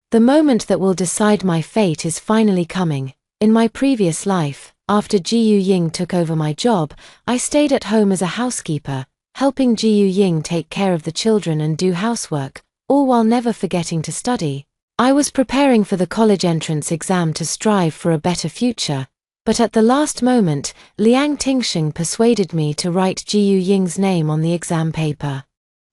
The moment that will decide my fate is finally coming. In my previous life, after Ji Yu Ying took over my job, I stayed at home as a housekeeper, helping Ji Yu Ying take care of the children and do housework, all while never forgetting to study. I was preparing for the college entrance exam to strive for a better future, but at the last moment, Liang Tingxing persuaded me to write Ji Yu Ying's name on the exam paper.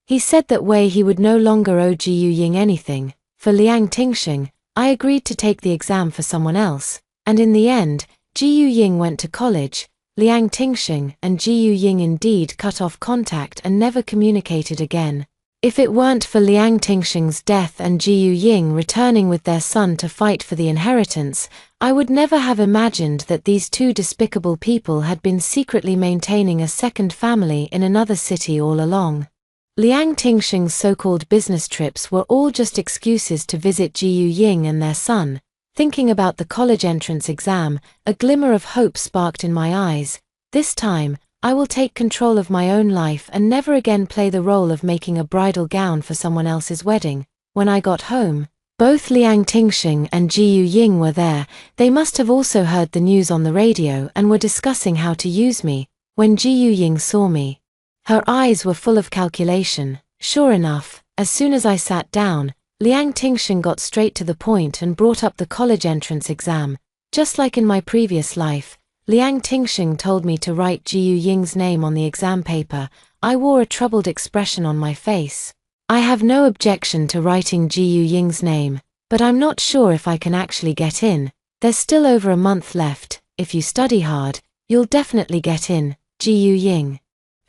He said that way he would no longer owe Ji Yu Ying anything. For Liang Tingxing, I agreed to take the exam for someone else, and in the end, Ji Yu Ying went to college. Liang Tingxing and Ji Yu Ying indeed cut off contact and never communicated again. If it weren't for Liang Tingxing's death and Ji Yu Ying returning with their son to fight for the inheritance, I would never have imagined that these two despicable people had been secretly maintaining a second family in another city all along. Liang Tingxing's so-called business trips were all just excuses to visit Ji Yu Ying and their son. Thinking about the college entrance exam, a glimmer of hope sparked in my eyes. This time, I will take control of my own life and never again play the role of making a bridal gown for someone else's wedding. When I got home, both Liang Tingxing and Ji Yu Ying were there. They must have also heard the news on the radio and were discussing how to use me. When Ji Yu Ying saw me, her eyes were full of calculation. Sure enough, as soon as I sat down, Liang Tingxing got straight to the point and brought up the college entrance exam. Just like in my previous life, Liang Tingxing told me to write Ji Yu Ying's name on the exam paper. I wore a troubled expression on my face. I have no objection to writing Ji Yu Ying's name, but I'm not sure if I can actually get in. There's still over a month left. If you study hard, you'll definitely get in. Ji Yu Ying,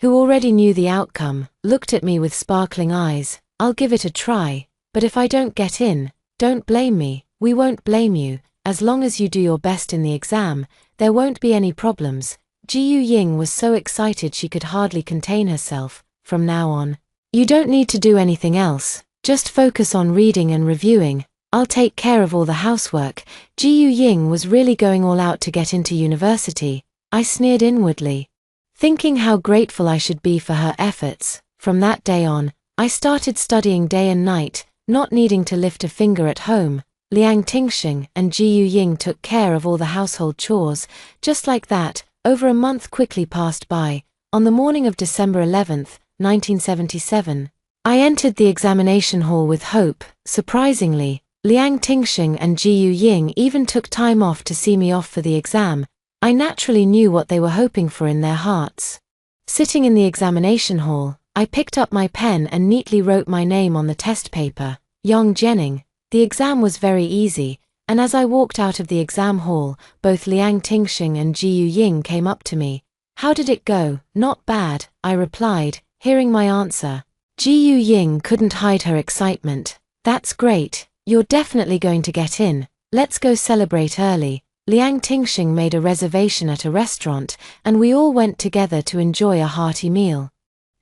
who already knew the outcome, looked at me with sparkling eyes. I'll give it a try, but if I don't get in, don't blame me. We won't blame you. As long as you do your best in the exam, there won't be any problems. Ji Yu Ying was so excited she could hardly contain herself. From now on, you don't need to do anything else. Just focus on reading and reviewing. I'll take care of all the housework. Ji Yu Ying was really going all out to get into university. I sneered inwardly, thinking how grateful I should be for her efforts. From that day on, I started studying day and night, not needing to lift a finger at home. Liang Tingxing and Ji Yu Ying took care of all the household chores. Just like that, over a month quickly passed by. On the morning of December 11th, 1977, I entered the examination hall with hope. Surprisingly, Liang Tingxing and Ji Yu Ying even took time off to see me off for the exam. I naturally knew what they were hoping for in their hearts. Sitting in the examination hall, I picked up my pen and neatly wrote my name on the test paper, Yang Jianing. The exam was very easy, and as I walked out of the exam hall, both Liang Tingxing and Ji Yu Ying came up to me. How did it go? Not bad, I replied, hearing my answer. Ji Yu Ying couldn't hide her excitement. That's great, you're definitely going to get in. Let's go celebrate early. Liang Tingxing made a reservation at a restaurant, and we all went together to enjoy a hearty meal.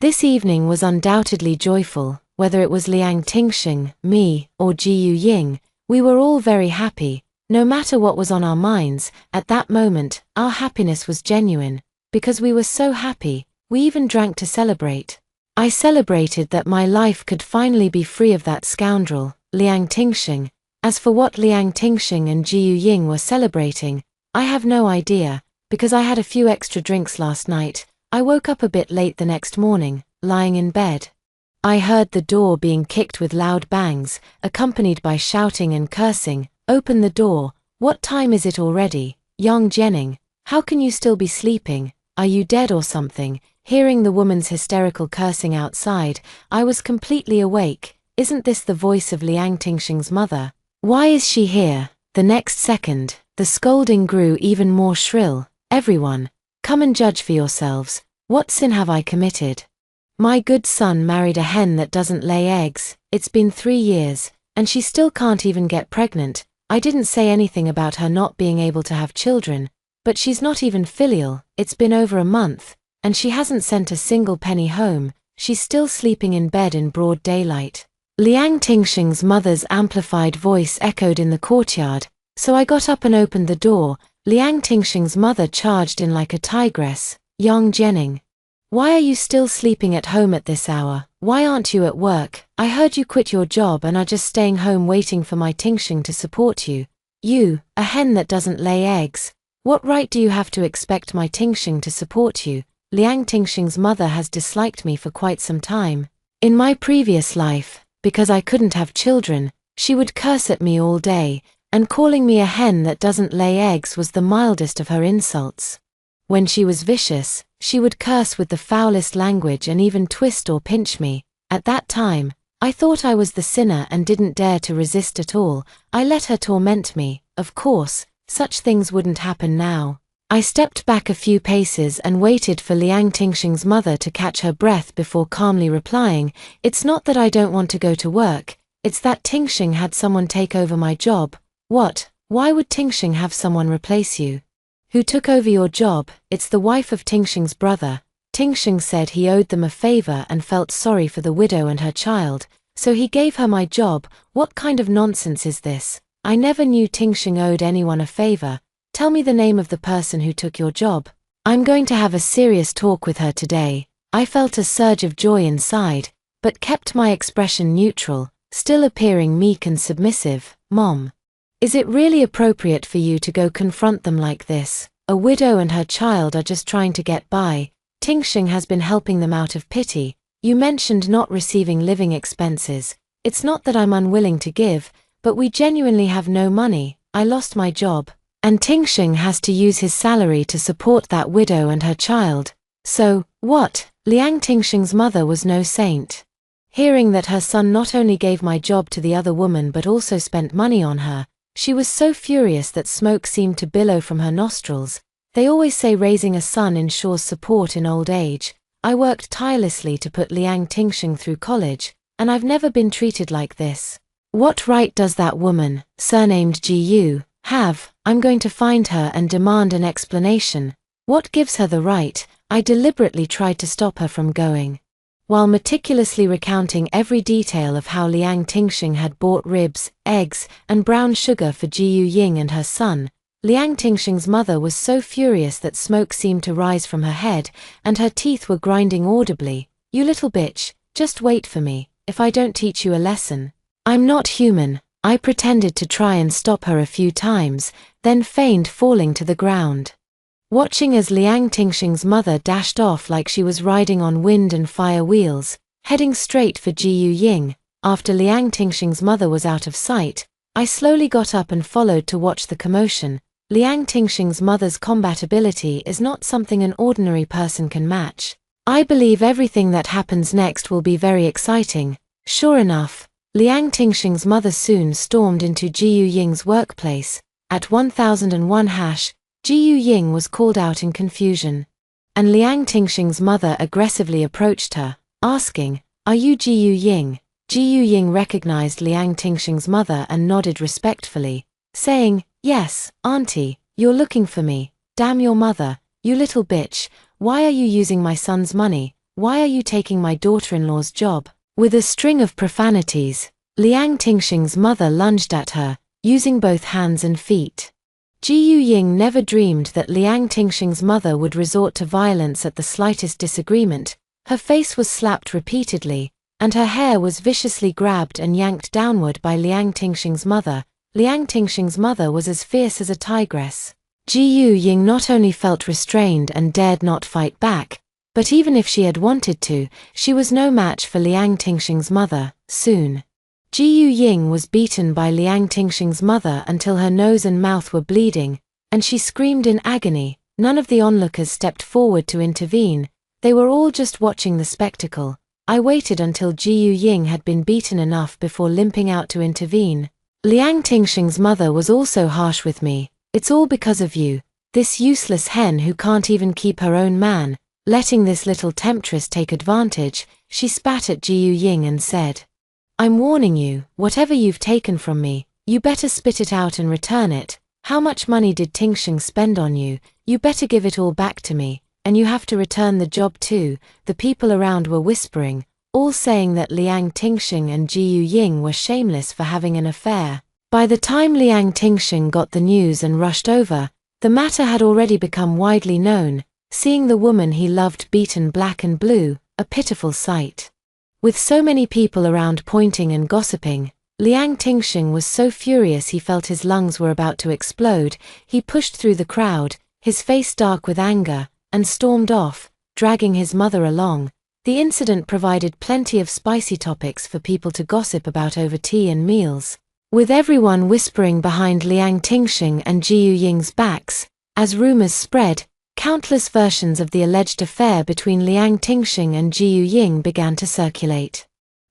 This evening was undoubtedly joyful. Whether it was Liang Tingxing, me, or Ji Yu Ying, we were all very happy. No matter what was on our minds, at that moment, our happiness was genuine. Because we were so happy, we even drank to celebrate. I celebrated that my life could finally be free of that scoundrel, Liang Tingxing. As for what Liang Tingxing and Ji Yu Ying were celebrating, I have no idea, because I had a few extra drinks last night. I woke up a bit late the next morning, lying in bed. I heard the door being kicked with loud bangs, accompanied by shouting and cursing. Open the door, What time is it already, Yang Jianing? How can you still be sleeping? Are you dead or something? Hearing the woman's hysterical cursing outside, I was completely awake. Isn't this the voice of Liang Tingxing's mother? Why is she here? The next second, the scolding grew even more shrill. Everyone, come and judge for yourselves. What sin have I committed? My good son married a hen that doesn't lay eggs. It's been 3 years, and she still can't even get pregnant. I didn't say anything about her not being able to have children, but she's not even filial. It's been over a month, and she hasn't sent a single penny home. She's still sleeping in bed in broad daylight. Liang Tingxing's mother's amplified voice echoed in the courtyard, so I got up and opened the door. Liang Tingxing's mother charged in like a tigress. Yang Jianing, why are you still sleeping at home at this hour? Why aren't you at work? I heard you quit your job and are just staying home waiting for my Tingxing to support you. You, a hen that doesn't lay eggs. What right do you have to expect my Tingxing to support you? Liang Tingxing's mother has disliked me for quite some time. In my previous life, because I couldn't have children, she would curse at me all day, and calling me a hen that doesn't lay eggs was the mildest of her insults. When she was vicious, she would curse with the foulest language and even twist or pinch me. At that time, I thought I was the sinner and didn't dare to resist at all. I let her torment me. Of course, such things wouldn't happen now. I stepped back a few paces and waited for Liang Tingxing's mother to catch her breath before calmly replying, "It's not that I don't want to go to work, it's that Tingxing had someone take over my job." What? Why would Tingxing have someone replace you? Who took over your job? It's the wife of Tingxing's brother. Tingxing said he owed them a favor and felt sorry for the widow and her child, so he gave her my job. What kind of nonsense is this? I never knew Tingxing owed anyone a favor. Tell me the name of the person who took your job. I'm going to have a serious talk with her today. I felt a surge of joy inside, but kept my expression neutral, still appearing meek and submissive. Mom, is it really appropriate for you to go confront them like this? A widow and her child are just trying to get by. Tingxing has been helping them out of pity. You mentioned not receiving living expenses. It's not that I'm unwilling to give, but we genuinely have no money. I lost my job, and Tingxing has to use his salary to support that widow and her child. So, what? Liang Tingxing's mother was no saint. Hearing that her son not only gave my job to the other woman but also spent money on her, she was so furious that smoke seemed to billow from her nostrils. They always say raising a son ensures support in old age. I worked tirelessly to put Liang Tingxing through college, and I've never been treated like this. What right does that woman, surnamed Gu, have? I'm going to find her and demand an explanation. What gives her the right? I deliberately tried to stop her from going. While meticulously recounting every detail of how Liang Tingxing had bought ribs, eggs, and brown sugar for Jiyu Ying and her son, Liang Tingxing's mother was so furious that smoke seemed to rise from her head, and her teeth were grinding audibly. You little bitch, just wait for me, if I don't teach you a lesson. I'm not human. I pretended to try and stop her a few times, then feigned falling to the ground. Watching as Liang Tingxing's mother dashed off like she was riding on wind and fire wheels, heading straight for Jiyu Ying, after Liang Tingxing's mother was out of sight, I slowly got up and followed to watch the commotion. Liang Tingxing's mother's combat ability is not something an ordinary person can match. I believe everything that happens next will be very exciting. Sure enough, Liang Tingxing's mother soon stormed into Jiyu Ying's workplace. At 1001 hash, Jiyu Ying was called out in confusion, and Liang Tingxing's mother aggressively approached her, asking, "Are you Jiyu Ying?" Jiyu Ying recognized Liang Tingxing's mother and nodded respectfully, saying, "Yes, auntie, you're looking for me. Damn your mother, you little bitch. Why are you using my son's money? Why are you taking my daughter-in-law's job?" With a string of profanities, Liang Tingxing's mother lunged at her, using both hands and feet. Jiyu Ying never dreamed that Liang Tingxing's mother would resort to violence at the slightest disagreement. Her face was slapped repeatedly, and her hair was viciously grabbed and yanked downward by Liang Tingxing's mother. Liang Tingxing's mother was as fierce as a tigress. Jiyu Ying not only felt restrained and dared not fight back, but even if she had wanted to, she was no match for Liang Tingxing's mother. Soon, Jiyu Ying was beaten by Liang Tingxing's mother until her nose and mouth were bleeding, and she screamed in agony. None of the onlookers stepped forward to intervene, they were all just watching the spectacle. I waited until Jiyu Ying had been beaten enough before limping out to intervene. Liang Tingxing's mother was also harsh with me. It's all because of you, this useless hen who can't even keep her own man, letting this little temptress take advantage. She spat at Jiyu Ying and said, I'm warning you, whatever you've taken from me, you better spit it out and return it. How much money did Tingxing spend on you? You better give it all back to me, and you have to return the job too. The people around were whispering, all saying that Liang Tingxing and Jiyu Ying were shameless for having an affair. By the time Liang Tingxing got the news and rushed over, the matter had already become widely known, seeing the woman he loved beaten black and blue, a pitiful sight. With so many people around pointing and gossiping, Liang Tingxing was so furious he felt his lungs were about to explode. He pushed through the crowd, his face dark with anger, and stormed off, dragging his mother along. The incident provided plenty of spicy topics for people to gossip about over tea and meals, with everyone whispering behind Liang Tingxing and Jiyu Ying's backs. As rumors spread, countless versions of the alleged affair between Liang Tingxing and Jiyu Ying began to circulate.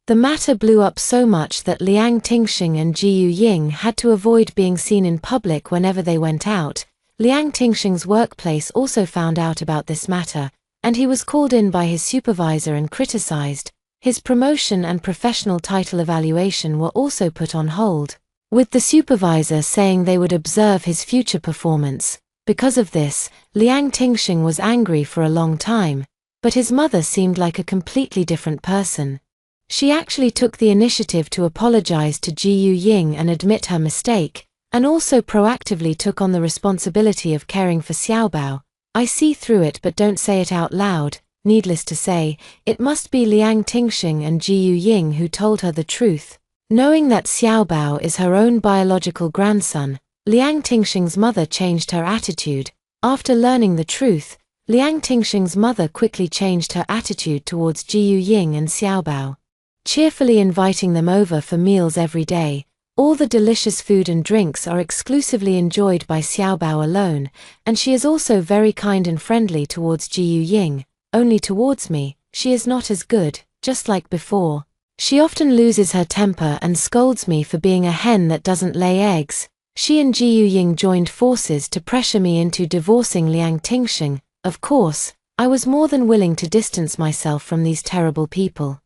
The matter blew up so much that Liang Tingxing and Jiyu Ying had to avoid being seen in public whenever they went out. Liang Tingxing's workplace also found out about this matter, and he was called in by his supervisor and criticized. His promotion and professional title evaluation were also put on hold, with the supervisor saying they would observe his future performance. Because of this, Liang Tingxing was angry for a long time, but his mother seemed like a completely different person. She actually took the initiative to apologize to Jiyu Ying and admit her mistake, and also proactively took on the responsibility of caring for Xiaobao. I see through it but don't say it out loud. Needless to say, it must be Liang Tingxing and Jiyu Ying who told her the truth. Knowing that Xiaobao is her own biological grandson, Liang Tingxing's mother changed her attitude. After learning the truth, Liang Tingxing's mother quickly changed her attitude towards Jiyu Ying and Xiaobao, cheerfully inviting them over for meals every day. All the delicious food and drinks are exclusively enjoyed by Xiaobao alone, and she is also very kind and friendly towards Jiyu Ying. Only towards me, she is not as good, just like before. She often loses her temper and scolds me for being a hen that doesn't lay eggs. She and Jiyu Ying joined forces to pressure me into divorcing Liang Tingxing. Of course, I was more than willing to distance myself from these terrible people.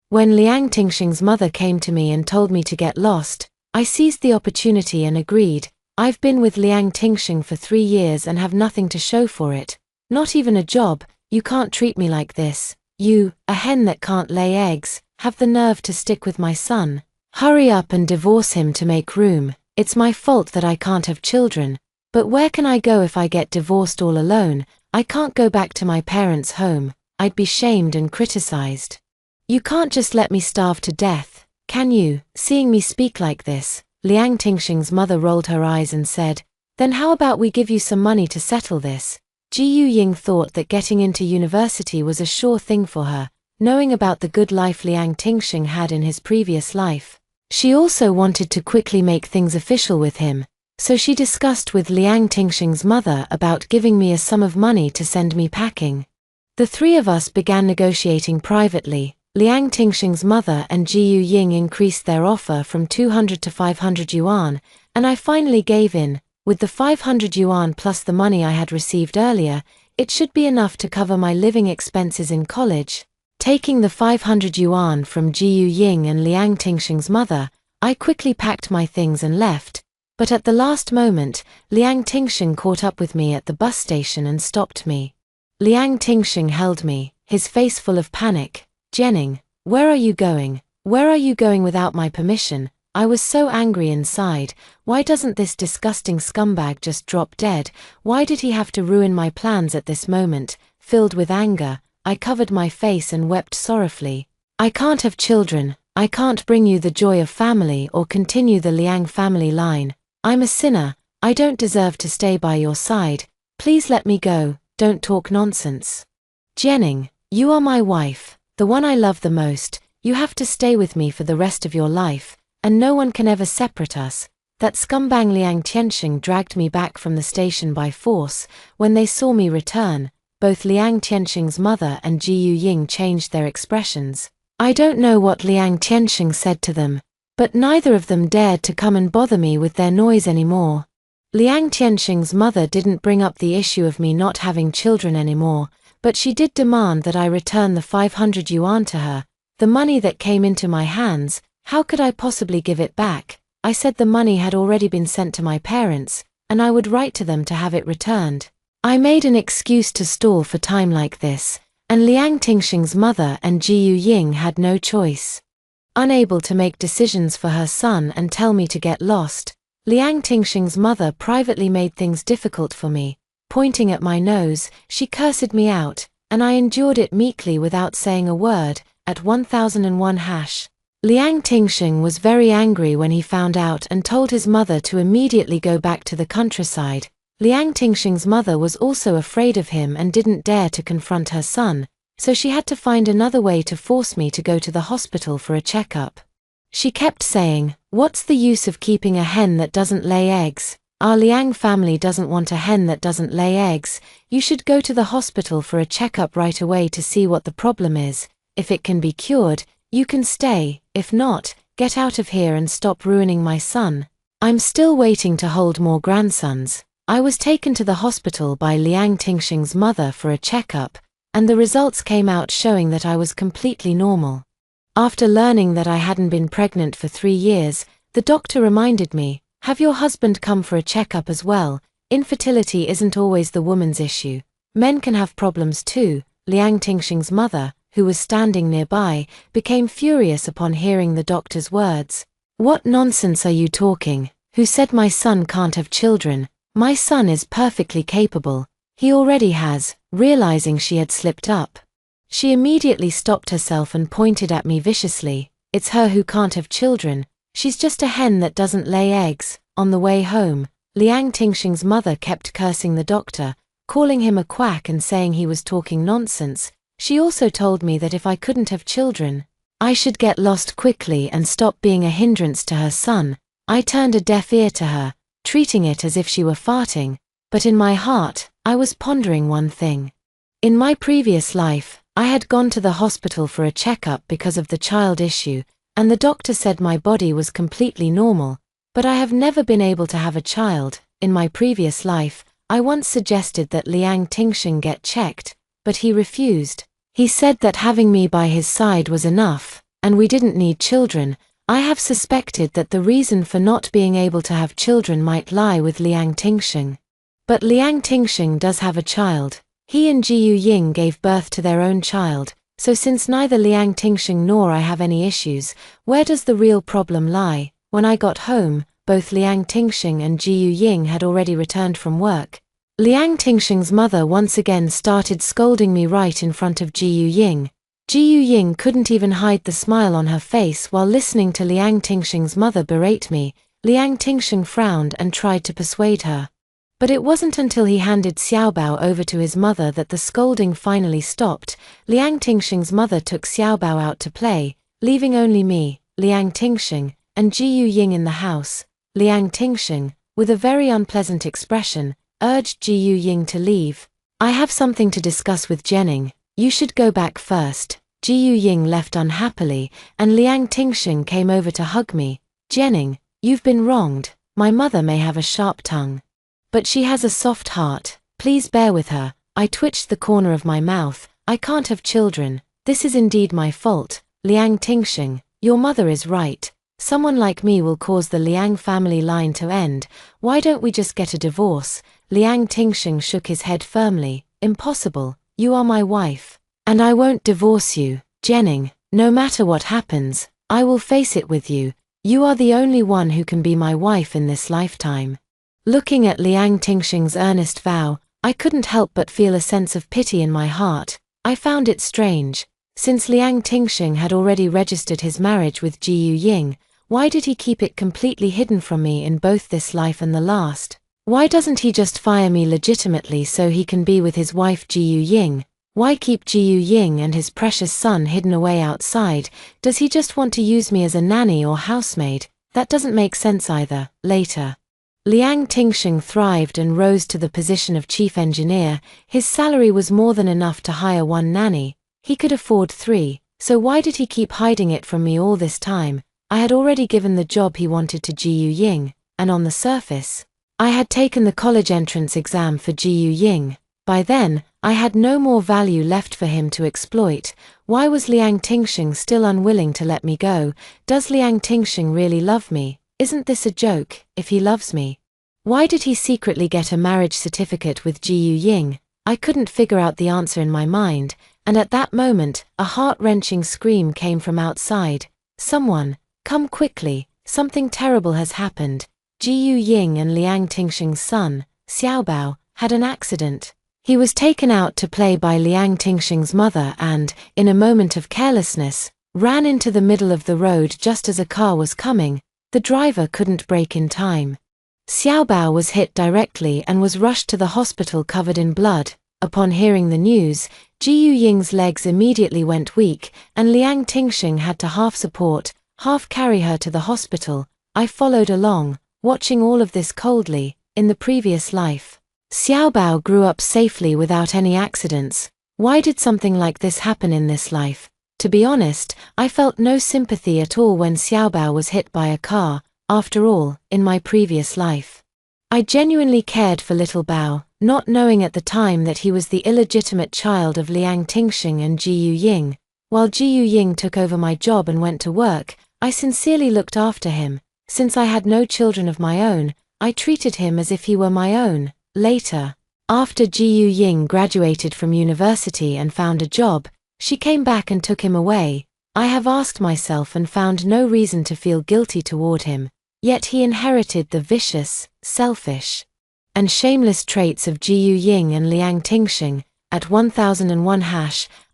When Liang Tingxing's mother came to me and told me to get lost, I seized the opportunity and agreed. I've been with Liang Tingxing for 3 years and have nothing to show for it. Not even a job. You can't treat me like this. You, a hen that can't lay eggs, have the nerve to stick with my son. Hurry up and divorce him to make room. It's my fault that I can't have children. But where can I go if I get divorced all alone? I can't go back to my parents' home. I'd be shamed and criticized. You can't just let me starve to death, can you? Seeing me speak like this, Liang Tingxing's mother rolled her eyes and said, Then how about we give you some money to settle this? Jiyu Ying thought that getting into university was a sure thing for her, knowing about the good life Liang Tingxing had in his previous life. She also wanted to quickly make things official with him, so she discussed with Liang Tingxing's mother about giving me a sum of money to send me packing. The 3 of us began negotiating privately. Liang Tingxing's mother and Jiyu Ying increased their offer from 200 to 500 yuan, and I finally gave in. With the 500 yuan plus the money I had received earlier, it should be enough to cover my living expenses in college. Taking the 500 yuan from Jiyu Ying and Liang Tingxing's mother, I quickly packed my things and left. But at the last moment, Liang Tingxing caught up with me at the bus station and stopped me. Liang Tingxing held me, his face full of panic. Jenning, where are you going? Where are you going without my permission? I was so angry inside. Why doesn't this disgusting scumbag just drop dead? Why did he have to ruin my plans at this moment? Filled with anger, I covered my face and wept sorrowfully. I can't have children. I can't bring you the joy of family or continue the Liang family line. I'm a sinner. I don't deserve to stay by your side. Please let me go. Don't talk nonsense. Jenning, you are my wife, the one I love the most. You have to stay with me for the rest of your life. and no one can ever separate us. That scumbag Liang Tianxing dragged me back from the station by force. When they saw me return, both Liang Tianxing's mother and Ji Yuying changed their expressions. I don't know what Liang Tianxing said to them, but neither of them dared to come and bother me with their noise anymore. Liang Tianxing's mother didn't bring up the issue of me not having children anymore, but she did demand that I return the 500 yuan to her, the money that came into my hands. How could I possibly give it back? I said the money had already been sent to my parents, and I would write to them to have it returned. I made an excuse to stall for time like this, and Liang Tingxing's mother and Ji Yuying had no choice. Unable to make decisions for her son and tell me to get lost, Liang Tingxing's mother privately made things difficult for me. Pointing at my nose, she cursed me out, and I endured it meekly without saying a word. At 1001 hash. Liang Tingxing was very angry when he found out and told his mother to immediately go back to the countryside. Liang Tingxing's mother was also afraid of him and didn't dare to confront her son, so she had to find another way to force me to go to the hospital for a checkup. She kept saying, "What's the use of keeping a hen that doesn't lay eggs? Our Liang family doesn't want a hen that doesn't lay eggs. You should go to the hospital for a checkup right away to see what the problem is. If it can be cured, you can stay. If not, get out of here and stop ruining my son. I'm still waiting to hold more grandsons." I was taken to the hospital by Liang Tingxing's mother for a checkup, and the results came out showing that I was completely normal. After learning that I hadn't been pregnant for 3 years, the doctor reminded me, "Have your husband come for a checkup as well. Infertility isn't always the woman's issue. Men can have problems too." Liang Tingxing's mother, who was standing nearby, became furious upon hearing the doctor's words. "What nonsense are you talking? Who said my son can't have children? My son is perfectly capable. He already has." Realizing she had slipped up, she immediately stopped herself and pointed at me viciously. "It's her who can't have children. She's just a hen that doesn't lay eggs." On the way home, Liang Tingxing's mother kept cursing the doctor, calling him a quack and saying he was talking nonsense. She also told me that if I couldn't have children, I should get lost quickly and stop being a hindrance to her son. I turned a deaf ear to her, treating it as if she were farting, but in my heart, I was pondering one thing. In my previous life, I had gone to the hospital for a checkup because of the child issue, and the doctor said my body was completely normal, but I have never been able to have a child. In my previous life, I once suggested that Liang Tingxing get checked, but he refused. He said that having me by his side was enough, and we didn't need children. I have suspected that the reason for not being able to have children might lie with Liang Tingxing. But Liang Tingxing does have a child. He and Ji Yuying gave birth to their own child, so since neither Liang Tingxing nor I have any issues, where does the real problem lie? When I got home, both Liang Tingxing and Ji Yuying had already returned from work. Liang Tingxing's mother once again started scolding me right in front of Ji Yuying. Ji Yuying couldn't even hide the smile on her face while listening to Liang Tingxing's mother berate me. Liang Tingxing frowned and tried to persuade her. But it wasn't until he handed Xiaobao over to his mother that the scolding finally stopped. Liang Tingxing's mother took Xiaobao out to play, leaving only me, Liang Tingxing, and Ji Yuying in the house. Liang Tingxing, with a very unpleasant expression, urged Ji Yuying to leave. "I have something to discuss with Jenning. You should go back first." Ji Yuying left unhappily, and Liang Tingxing came over to hug me. "Jenning, you've been wronged. My mother may have a sharp tongue, but she has a soft heart. Please bear with her." I twitched the corner of my mouth. "I can't have children. This is indeed my fault." Liang Tingxing, your mother is right. Someone like me will cause the Liang family line to end. Why don't we just get a divorce? Liang Tingxing shook his head firmly. Impossible. You are my wife, and I won't divorce you. Jenning, no matter what happens, I will face it with you. You are the only one who can be my wife in this lifetime. Looking at Liang Tingxing's earnest vow, I couldn't help but feel a sense of pity in my heart. I found it strange. Since Liang Tingxing had already registered his marriage with Ji Yuying, why did he keep it completely hidden from me in both this life and the last? Why doesn't he just fire me legitimately so he can be with his wife Ji Yuying? Why keep Ji Yuying and his precious son hidden away outside? Does he just want to use me as a nanny or housemaid? That doesn't make sense either. Later, Liang Tingsheng thrived and rose to the position of chief engineer. His salary was more than enough to hire one nanny. He could afford 3, so why did he keep hiding it from me all this time? I had already given the job he wanted to Jiyu Ying, and on the surface, I had taken the college entrance exam for Jiyu Ying. By then, I had no more value left for him to exploit. Why was Liang Tingsheng still unwilling to let me go? Does Liang Tingsheng really love me? Isn't this a joke? If he loves me, why did he secretly get a marriage certificate with Jiyu Ying? I couldn't figure out the answer in my mind, and at that moment, a heart-wrenching scream came from outside. Someone, come quickly, something terrible has happened. Jiyu Ying and Liang Tingsheng's son, Xiaobao, had an accident. He was taken out to play by Liang Tingsheng's mother and, in a moment of carelessness, ran into the middle of the road just as a car was coming. The driver couldn't brake in time. Xiaobao was hit directly and was rushed to the hospital covered in blood. Upon hearing the news, Jiyu Ying's legs immediately went weak, and Liang Tingsheng had to half support, half carry her to the hospital. I followed along, watching all of this coldly. In the previous life, Xiaobao grew up safely without any accidents. Why did something like this happen in this life? To be honest, I felt no sympathy at all when Xiaobao was hit by a car. After all, in my previous life, I genuinely cared for little Bao, not knowing at the time that he was the illegitimate child of Liang Tingsheng and Jiyu Ying. While Jiyu Ying took over my job and went to work, I sincerely looked after him. Since I had no children of my own, I treated him as if he were my own. Later, after Jiyu Ying graduated from university and found a job, she came back and took him away. I have asked myself and found no reason to feel guilty toward him, yet he inherited the vicious, selfish, and shameless traits of Jiyu Ying and Liang Tingsheng. At 1001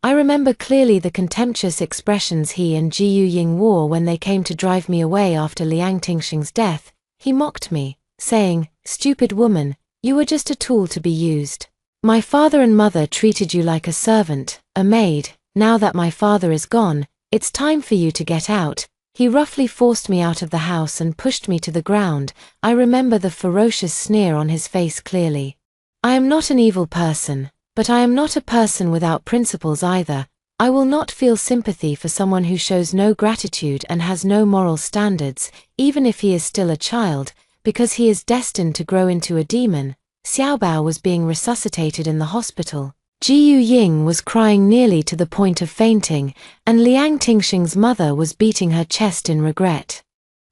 I remember clearly the contemptuous expressions he and Jiyu Ying wore when they came to drive me away after Liang Tingsheng's death. He mocked me, saying, "Stupid woman, you were just a tool to be used. My father and mother treated you like a servant, a maid. Now that my father is gone, it's time for you to get out." He roughly forced me out of the house and pushed me to the ground. I remember the ferocious sneer on his face clearly. I am not an evil person, but I am not a person without principles either. I will not feel sympathy for someone who shows no gratitude and has no moral standards, even if he is still a child, because he is destined to grow into a demon. Xiaobao was being resuscitated in the hospital. Jiyu Ying was crying nearly to the point of fainting, and Liang Tingsheng's mother was beating her chest in regret.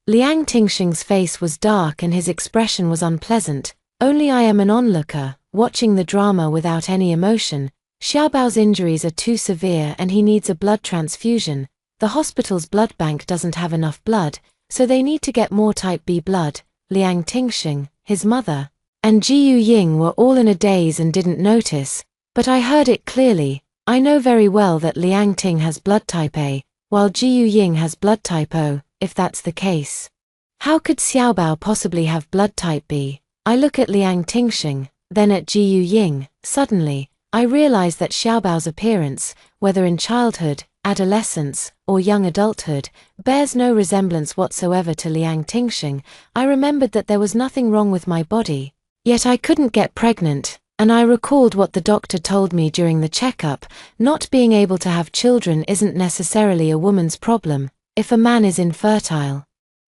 Liang Tingsheng's face was dark and his expression was unpleasant. Only I am an onlooker, watching the drama without any emotion. Xiaobao's injuries are too severe and he needs a blood transfusion. The hospital's blood bank doesn't have enough blood, so they need to get more type B blood. Liang Tingsheng, his mother, and Jiyu Ying were all in a daze and didn't notice, but I heard it clearly. I know very well that Liang Ting has blood type A, while Jiyu Ying has blood type O. If that's the case, how could Xiaobao possibly have blood type B? I look at Liang Tingsheng, then at Jiyu Ying. Suddenly, I realize that Xiaobao's appearance, whether in childhood, adolescence, or young adulthood, bears no resemblance whatsoever to Liang Tingsheng. I remembered that there was nothing wrong with my body, yet I couldn't get pregnant, and I recalled what the doctor told me during the checkup. Not being able to have children isn't necessarily a woman's problem. If a man is infertile,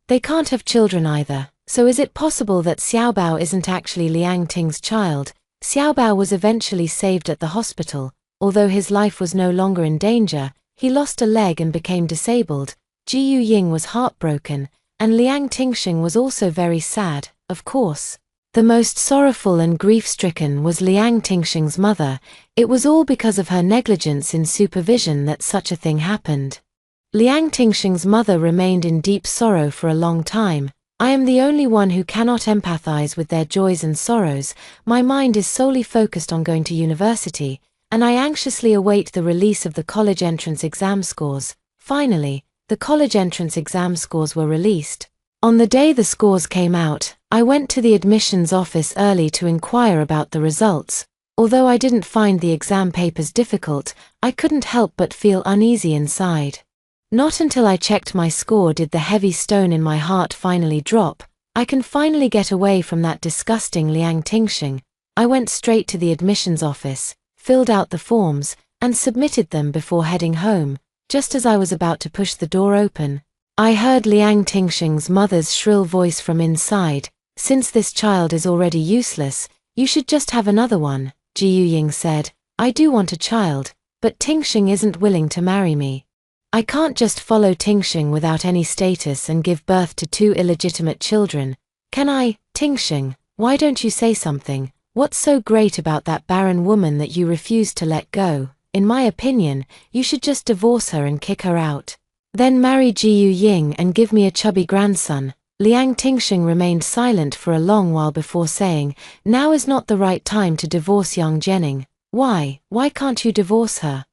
they can't have children either. So is it possible that Xiaobao isn't actually Liang Ting's child? Xiaobao was eventually saved at the hospital. Although his life was no longer in danger, he lost a leg and became disabled. Jiyu Ying was heartbroken, and Liang Tingsheng was also very sad. Of course, the most sorrowful and grief-stricken was Liang Tingsheng's mother. It was all because of her negligence in supervision that such a thing happened. Liang Tingsheng's mother remained in deep sorrow for a long time. I am the only one who cannot empathize with their joys and sorrows. My mind is solely focused on going to university, and I anxiously await the release of the college entrance exam scores. Finally, the college entrance exam scores were released. On the day the scores came out, I went to the admissions office early to inquire about the results. Although I didn't find the exam papers difficult, I couldn't help but feel uneasy inside. Not until I checked my score did the heavy stone in my heart finally drop. I can finally get away from that disgusting Liang Tingxing. I went straight to the admissions office, filled out the forms, and submitted them before heading home. Just as I was about to push the door open, I heard Liang Tingxing's mother's shrill voice from inside. "Since this child is already useless, you should just have another one," Ji Yuying said. "I do want a child, but Tingxing isn't willing to marry me. I can't just follow Tingxing without any status and give birth to 2 illegitimate children. Can I? Tingxing, why don't you say something? What's so great about that barren woman that you refuse to let go? In my opinion, you should just divorce her and kick her out. Then marry Ji Yuying and give me a chubby grandson." Liang Tingxing remained silent for a long while before saying, "Now is not the right time to divorce young Jianing." "Why? Why can't you divorce her?"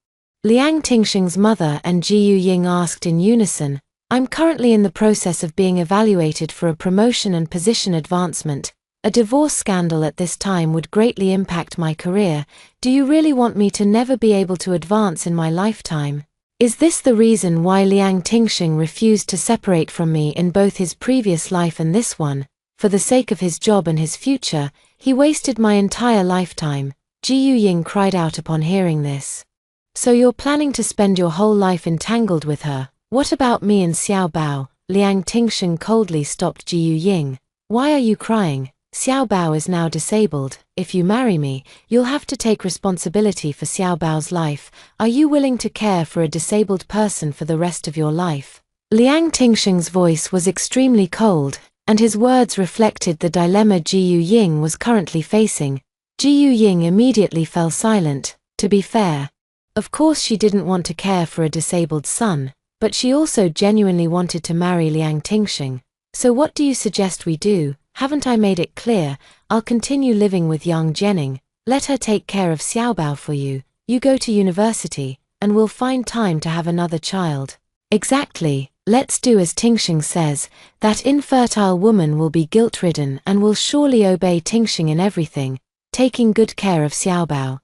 Liang Tingxing's mother and Ji Yuying asked in unison. "I'm currently in the process of being evaluated for a promotion and position advancement. A divorce scandal at this time would greatly impact my career. Do you really want me to never be able to advance in my lifetime? Is this the reason why Liang Tingxing refused to separate from me in both his previous life and this one? For the sake of his job and his future, he wasted my entire lifetime." Ji Yuying cried out upon hearing this. "So you're planning to spend your whole life entangled with her? What about me and Xiao Bao?" Liang Tingxing coldly stopped Ji Yuying. "Why are you crying? Xiao Bao is now disabled. If you marry me, you'll have to take responsibility for Xiao Bao's life. Are you willing to care for a disabled person for the rest of your life?" Liang Tingxing's voice was extremely cold, and his words reflected the dilemma Ji Yuying was currently facing. Ji Yuying immediately fell silent. To be fair, of course she didn't want to care for a disabled son, but she also genuinely wanted to marry Liang Tingxing. "So what do you suggest we do? Haven't I made it clear? I'll continue living with young Jianing. Let her take care of Xiaobao for you. You go to university, and we'll find time to have another child." "Exactly. Let's do as Tingxing says. That infertile woman will be guilt-ridden and will surely obey Tingxing in everything, taking good care of Xiaobao.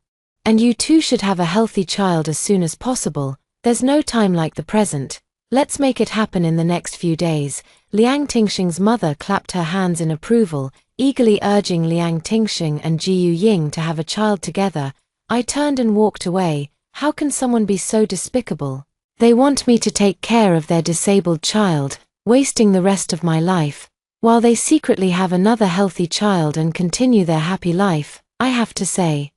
And you two should have a healthy child as soon as possible. There's no time like the present. Let's make it happen in the next few days." Liang Tingxing's mother clapped her hands in approval, eagerly urging Liang Tingxing and Ji Yuying to have a child together. I turned and walked away. How can someone be so despicable? They want me to take care of their disabled child, wasting the rest of my life, while they secretly have another healthy child and continue their happy life. I have to say,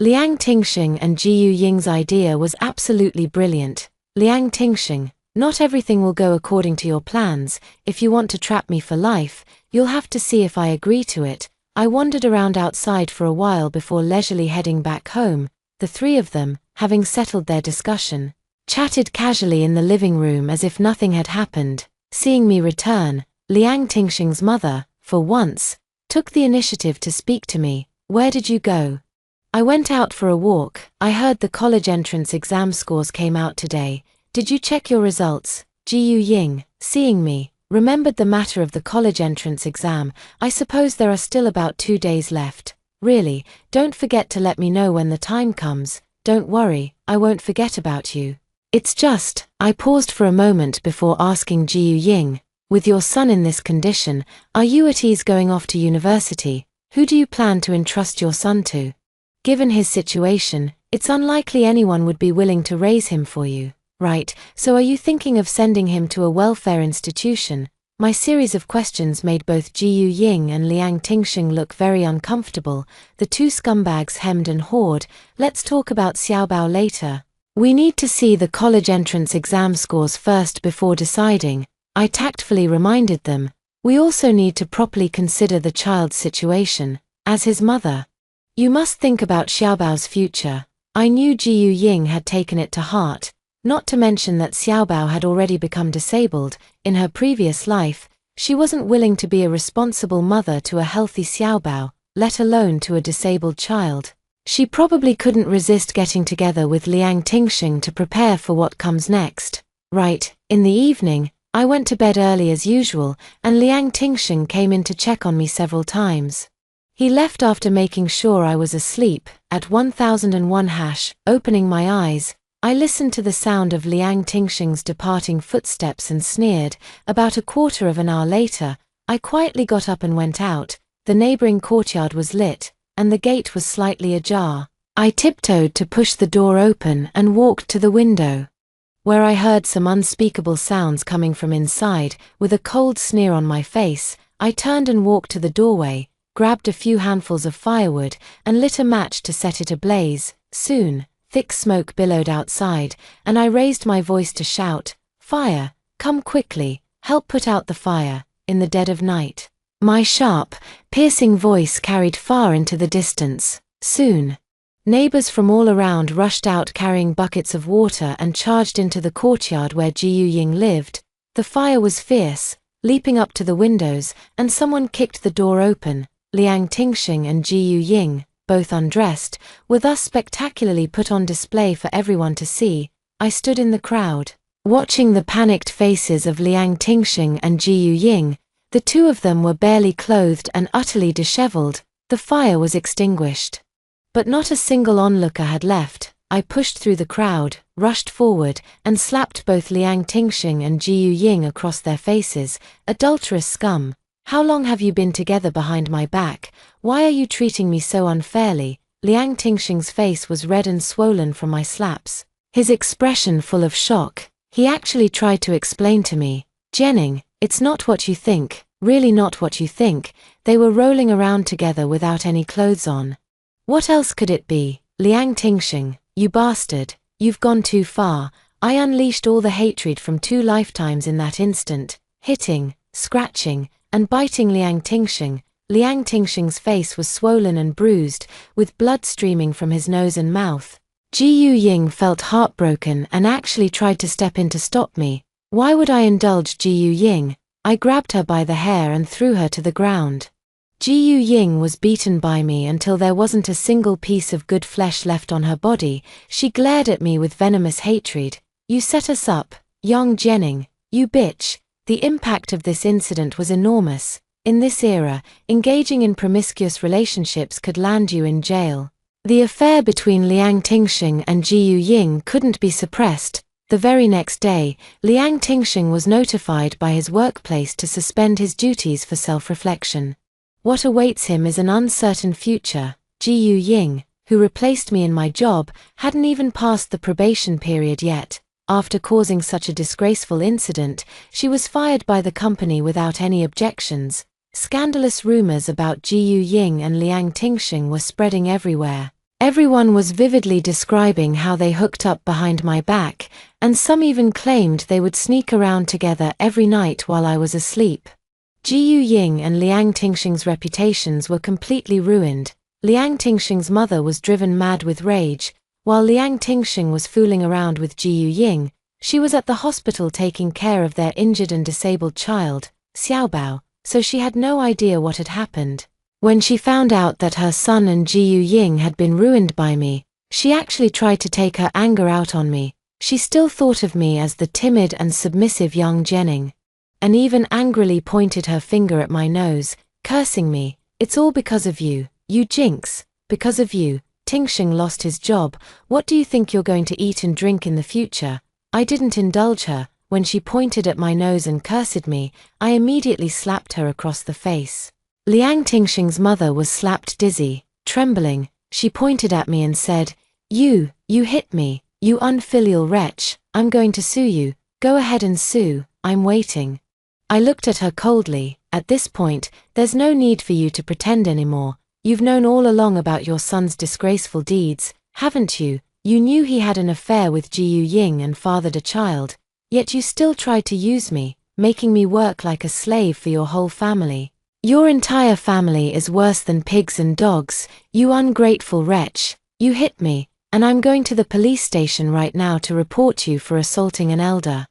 Liang Tingxing and Ji Yuying's idea was absolutely brilliant. Liang Tingxing, not everything will go according to your plans. If you want to trap me for life, you'll have to see if I agree to it. I wandered around outside for a while before leisurely heading back home. The 3 of them, having settled their discussion, chatted casually in the living room as if nothing had happened. Seeing me return, Liang Tingxing's mother, for once, took the initiative to speak to me. "Where did you go?" "I went out for a walk. I heard the college entrance exam scores came out today. Did you check your results?" Ji Yuying, seeing me, remembered the matter of the college entrance exam. "I suppose there are still about 2 days left." "Really, don't forget to let me know when the time comes." "Don't worry, I won't forget about you. It's just," I paused for a moment before asking Ji Yuying, "with your son in this condition, are you at ease going off to university? Who do you plan to entrust your son to? Given his situation, it's unlikely anyone would be willing to raise him for you. Right, so are you thinking of sending him to a welfare institution?" My series of questions made both Ji Yuying and Liang Tingxing look very uncomfortable. The 2 scumbags hemmed and hawed. "Let's talk about Xiaobao later. We need to see the college entrance exam scores first before deciding," I tactfully reminded them. "We also need to properly consider the child's situation. As his mother, you must think about Xiaobao's future." I knew Ji Yuying had taken it to heart. Not to mention that Xiaobao had already become disabled. In her previous life, she wasn't willing to be a responsible mother to a healthy Xiaobao, let alone to a disabled child. She probably couldn't resist getting together with Liang Tingxing to prepare for what comes next. Right, in the evening, I went to bed early as usual, and Liang Tingxing came in to check on me several times. He left after making sure I was asleep. At 1001 hash, opening my eyes, I listened to the sound of Liang Tingxing's departing footsteps and sneered. About a quarter of an hour later, I quietly got up and went out. The neighboring courtyard was lit, and the gate was slightly ajar. I tiptoed to push the door open and walked to the window, where I heard some unspeakable sounds coming from inside. With a cold sneer on my face, I turned and walked to the doorway, grabbed a few handfuls of firewood, and lit a match to set it ablaze. Soon, thick smoke billowed outside, and I raised my voice to shout, "Fire! Come quickly, help put out the fire," in the dead of night. My sharp, piercing voice carried far into the distance. Soon, neighbors from all around rushed out carrying buckets of water and charged into the courtyard where Jiyu Ying lived. The fire was fierce, leaping up to the windows, and someone kicked the door open. Liang Tingxing and Jiyu Ying, both undressed, were thus spectacularly put on display for everyone to see. I stood in the crowd, watching the panicked faces of Liang Tingxing and Jiyu Ying. The two of them were barely clothed and utterly disheveled. The fire was extinguished, but not a single onlooker had left. I pushed through the crowd, rushed forward, and slapped both Liang Tingxing and Jiyu Ying across their faces. "Adulterous scum! How long have you been together behind my back? Why are you treating me so unfairly?" Liang Tingxing's face was red and swollen from my slaps, his expression full of shock. He actually tried to explain to me, "Jenning, it's not what you think, really not what you think. They were rolling around together without any clothes on. What else could it be? Liang Tingxing, you bastard, you've gone too far." I unleashed all the hatred from 2 lifetimes in that instant, hitting, scratching, and biting Liang Tingxing. Liang Tingxing's face was swollen and bruised, with blood streaming from his nose and mouth. Jiyu Ying felt heartbroken and actually tried to step in to stop me. Why would I indulge Jiyu Ying? I grabbed her by the hair and threw her to the ground. Jiyu Ying was beaten by me until there wasn't a single piece of good flesh left on her body. She glared at me with venomous hatred. "You set us up, Yang Jenning, you bitch." The impact of this incident was enormous. In this era, engaging in promiscuous relationships could land you in jail. The affair between Liang Tingxing and Jiyu Ying couldn't be suppressed. The very next day, Liang Tingxing was notified by his workplace to suspend his duties for self-reflection. What awaits him is an uncertain future. Jiyu Ying, who replaced me in my job, hadn't even passed the probation period yet. After causing such a disgraceful incident, she was fired by the company without any objections. Scandalous rumors about Jiyu Ying and Liang Tingxing were spreading everywhere. Everyone was vividly describing how they hooked up behind my back, and some even claimed they would sneak around together every night while I was asleep. Jiyu Ying and Liang Tingxing's reputations were completely ruined. Liang Tingxing's mother was driven mad with rage. While Liang Tingxing was fooling around with Jiyu Ying, she was at the hospital taking care of their injured and disabled child, Xiaobao, so she had no idea what had happened. When she found out that her son and Jiyu Ying had been ruined by me, she actually tried to take her anger out on me. She still thought of me as the timid and submissive young Jenning, and even angrily pointed her finger at my nose, cursing me. "It's all because of you, you jinx, because of you. Tingxing lost his job. What do you think you're going to eat and drink in the future?" I didn't indulge her. When she pointed at my nose and cursed me, I immediately slapped her across the face. Liang Tingxing's mother was slapped dizzy. Trembling, she pointed at me and said, You hit me, you unfilial wretch. I'm going to sue you. Go ahead and sue, I'm waiting." I looked at her coldly. "At this point, there's no need for you to pretend anymore. You've known all along about your son's disgraceful deeds, haven't you? You knew he had an affair with Jiyu Ying and fathered a child, yet you still tried to use me, making me work like a slave for your whole family. Your entire family is worse than pigs and dogs, you ungrateful wretch. You hit me, and I'm going to the police station right now to report you for assaulting an elder."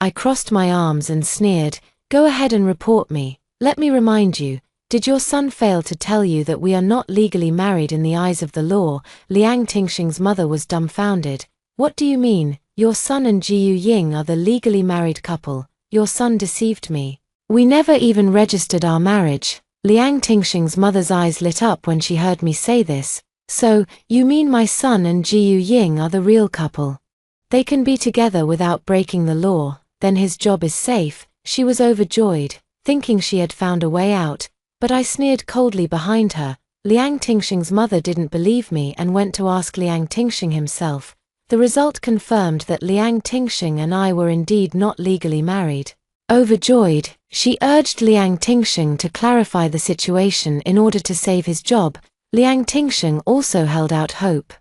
I crossed my arms and sneered, "Go ahead and report me. Let me remind you, did your son fail to tell you that we are not legally married in the eyes of the law?" Liang Tingxing's mother was dumbfounded. "What do you mean? Your son and Jiyu Ying are the legally married couple. Your son deceived me. We never even registered our marriage." Liang Tingxing's mother's eyes lit up when she heard me say this. "So, you mean my son and Jiyu Ying are the real couple?" They can be together without breaking the law, then his job is safe. She was overjoyed, thinking she had found a way out, but I sneered coldly behind her. Liang Tingxing's mother didn't believe me and went to ask Liang Tingxing himself. The result confirmed that Liang Tingxing and I were indeed not legally married. Overjoyed, she urged Liang Tingxing to clarify the situation in order to save his job. Liang Tingxing also held out hope.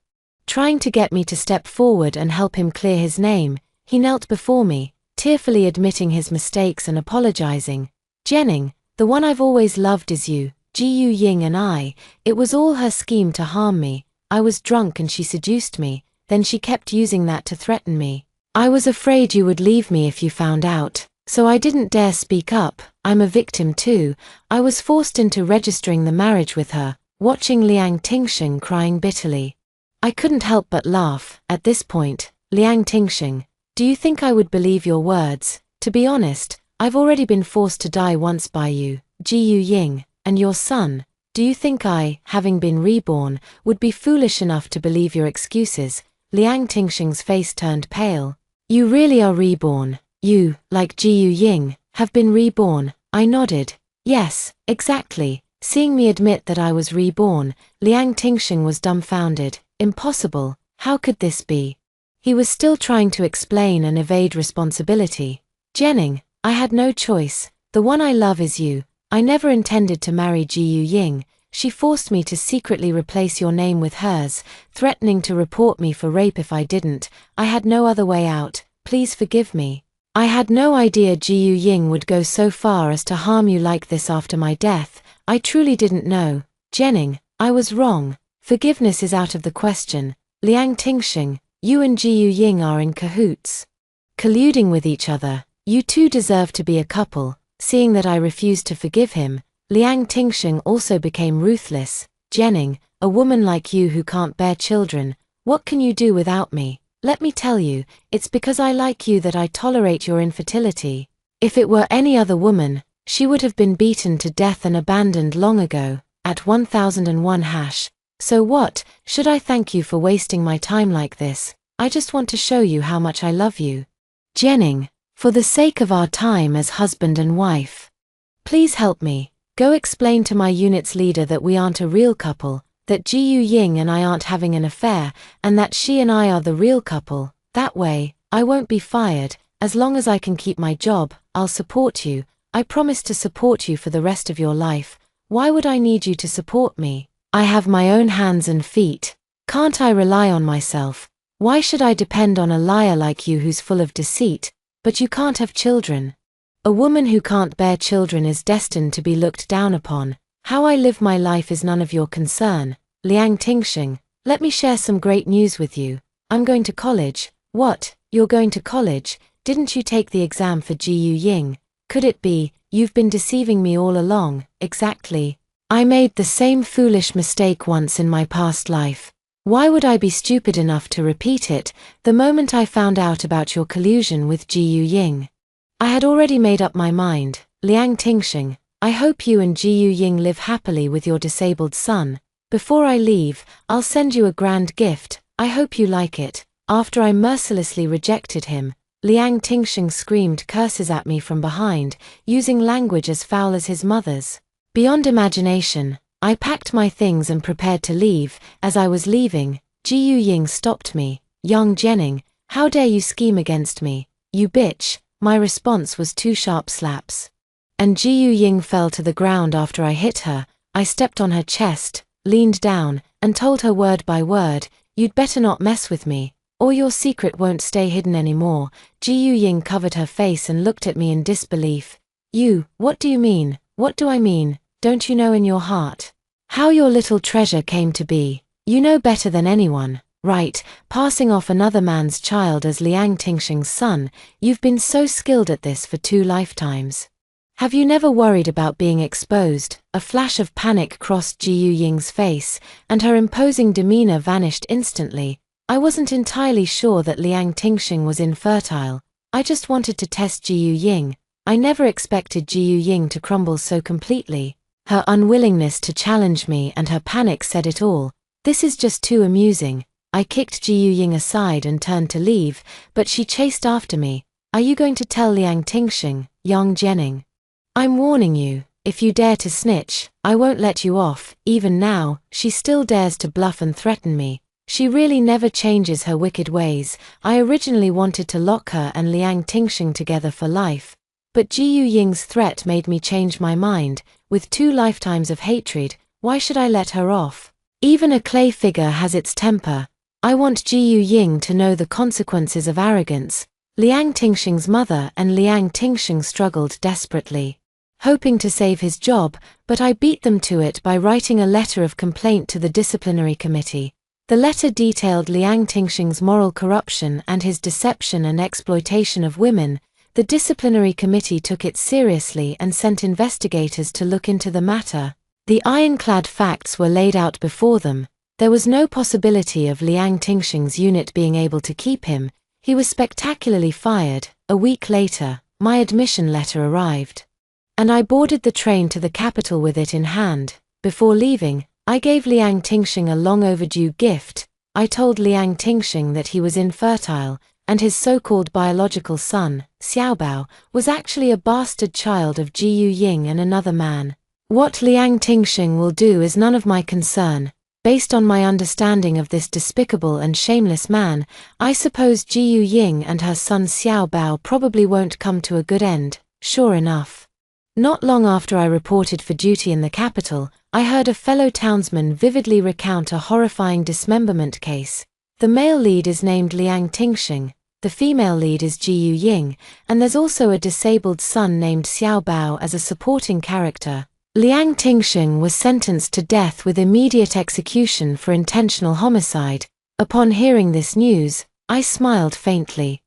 Trying to get me to step forward and help him clear his name, he knelt before me, tearfully admitting his mistakes and apologizing. "Jenning, the one I've always loved is you, Jiyu Ying and I. It was all her scheme to harm me. I was drunk and she seduced me, then she kept using that to threaten me. I was afraid you would leave me if you found out, so I didn't dare speak up. I'm a victim too. I was forced into registering the marriage with her," watching Liang Tingxing crying bitterly. I couldn't help but laugh. At this point, "Liang Tingxing, do you think I would believe your words? To be honest, I've already been forced to die once by you, Jiyu Ying, and your son. Do you think I, having been reborn, would be foolish enough to believe your excuses?" Liang Tingxing's face turned pale. "You really are reborn. You, like Jiyu Ying, have been reborn." I nodded. "Yes, exactly." Seeing me admit that I was reborn, Liang Tingxing was dumbfounded. Impossible. How could this be? He was still trying to explain and evade responsibility. "Jenning, I had no choice. The one I love is you. I never intended to marry Jiyu Ying. She forced me to secretly replace your name with hers, threatening to report me for rape if I didn't. I had no other way out. Please forgive me. I had no idea Jiyu Ying would go so far as to harm you like this after my death. I truly didn't know. Jenning, I was wrong. Forgiveness is out of the question. Liang Tingxing, you and Jiyu Ying are in cahoots, colluding with each other. You two deserve to be a couple." Seeing that I refused to forgive him, Liang Tingxing also became ruthless. "Jenning, a woman like you who can't bear children, what can you do without me? Let me tell you, it's because I like you that I tolerate your infertility. If it were any other woman, she would have been beaten to death and abandoned long ago." At 1001 hash. "So what, should I thank you for wasting my time like this? I just want to show you how much I love you. Jenning, for the sake of our time as husband and wife, please help me. Go explain to my unit's leader that we aren't a real couple, that Jiyu Ying and I aren't having an affair, and that she and I are the real couple. That way, I won't be fired. As long as I can keep my job, I'll support you. I promise to support you for the rest of your life. Why would I need you to support me? I have my own hands and feet. Can't I rely on myself? Why should I depend on a liar like you who's full of deceit? But you can't have children. A woman who can't bear children is destined to be looked down upon. How I live my life is none of your concern. Liang Tingxing, let me share some great news with you. I'm going to college." "What, you're going to college? Didn't you take the exam for Jiyu Ying? Could it be, you've been deceiving me all along?" "Exactly. I made the same foolish mistake once in my past life. Why would I be stupid enough to repeat it the moment I found out about your collusion with Jiyu Ying? I had already made up my mind. Liang Tingxing, I hope you and Jiyu Ying live happily with your disabled son. Before I leave, I'll send you a grand gift. I hope you like it." After I mercilessly rejected him, Liang Tingxing screamed curses at me from behind, using language as foul as his mother's. Beyond imagination, I packed my things and prepared to leave. As I was leaving, Jiyu Ying stopped me. "Young Jenning, how dare you scheme against me, you bitch." My response was 2 sharp slaps. And Jiyu Ying fell to the ground after I hit her. I stepped on her chest, leaned down, and told her word by word, "You'd better not mess with me, or your secret won't stay hidden anymore." Jiyu Ying covered her face and looked at me in disbelief. "You, what do you mean? What do I mean? Don't you know in your heart how your little treasure came to be? You know better than anyone, right? Passing off another man's child as Liang Tingxing's son. You've been so skilled at this for 2 lifetimes. Have you never worried about being exposed?" A flash of panic crossed Jiyu Ying's face, and her imposing demeanor vanished instantly. I wasn't entirely sure that Liang Tingxing was infertile. I just wanted to test Jiyu Ying. I never expected Jiyu Ying to crumble so completely. Her unwillingness to challenge me and her panic said it all. This is just too amusing. I kicked Ji Ying aside and turned to leave, but she chased after me. Are you going to tell Liang Tingxing, Yang Jianing? I'm warning you, if you dare to snitch, I won't let you off. Even now, she still dares to bluff and threaten me. She really never changes her wicked ways. I originally wanted to lock her and Liang Tingxing together for life, but Ji Ying's threat made me change my mind. With 2 lifetimes of hatred, why should I let her off? Even a clay figure has its temper. I want Ji Ying to know the consequences of arrogance. Liang Tingxing's mother and Liang Tingxing struggled desperately, hoping to save his job, but I beat them to it by writing a letter of complaint to the disciplinary committee. The letter detailed Liang Tingxing's moral corruption and his deception and exploitation of women. The disciplinary committee took it seriously and sent investigators to look into the matter. The ironclad facts were laid out before them. There was no possibility of Liang Tingxing's unit being able to keep him. He was spectacularly fired. A week later, my admission letter arrived, and I boarded the train to the capital with it in hand. Before leaving, I gave Liang Tingxing a long overdue gift. I told Liang Tingxing that he was infertile, and his so-called biological son, Xiaobao, was actually a bastard child of Ji Ying and another man. What Liang Tingxing will do is none of my concern. Based on my understanding of this despicable and shameless man, I suppose Ji Ying and her son Xiaobao probably won't come to a good end. Sure enough, not long after I reported for duty in the capital, I heard a fellow townsman vividly recount a horrifying dismemberment case. The male lead is named Liang Tingxing, the female lead is Ji Ying, and there's also a disabled son named Xiaobao as a supporting character. Liang Tingxing was sentenced to death with immediate execution for intentional homicide. Upon hearing this news, I smiled faintly.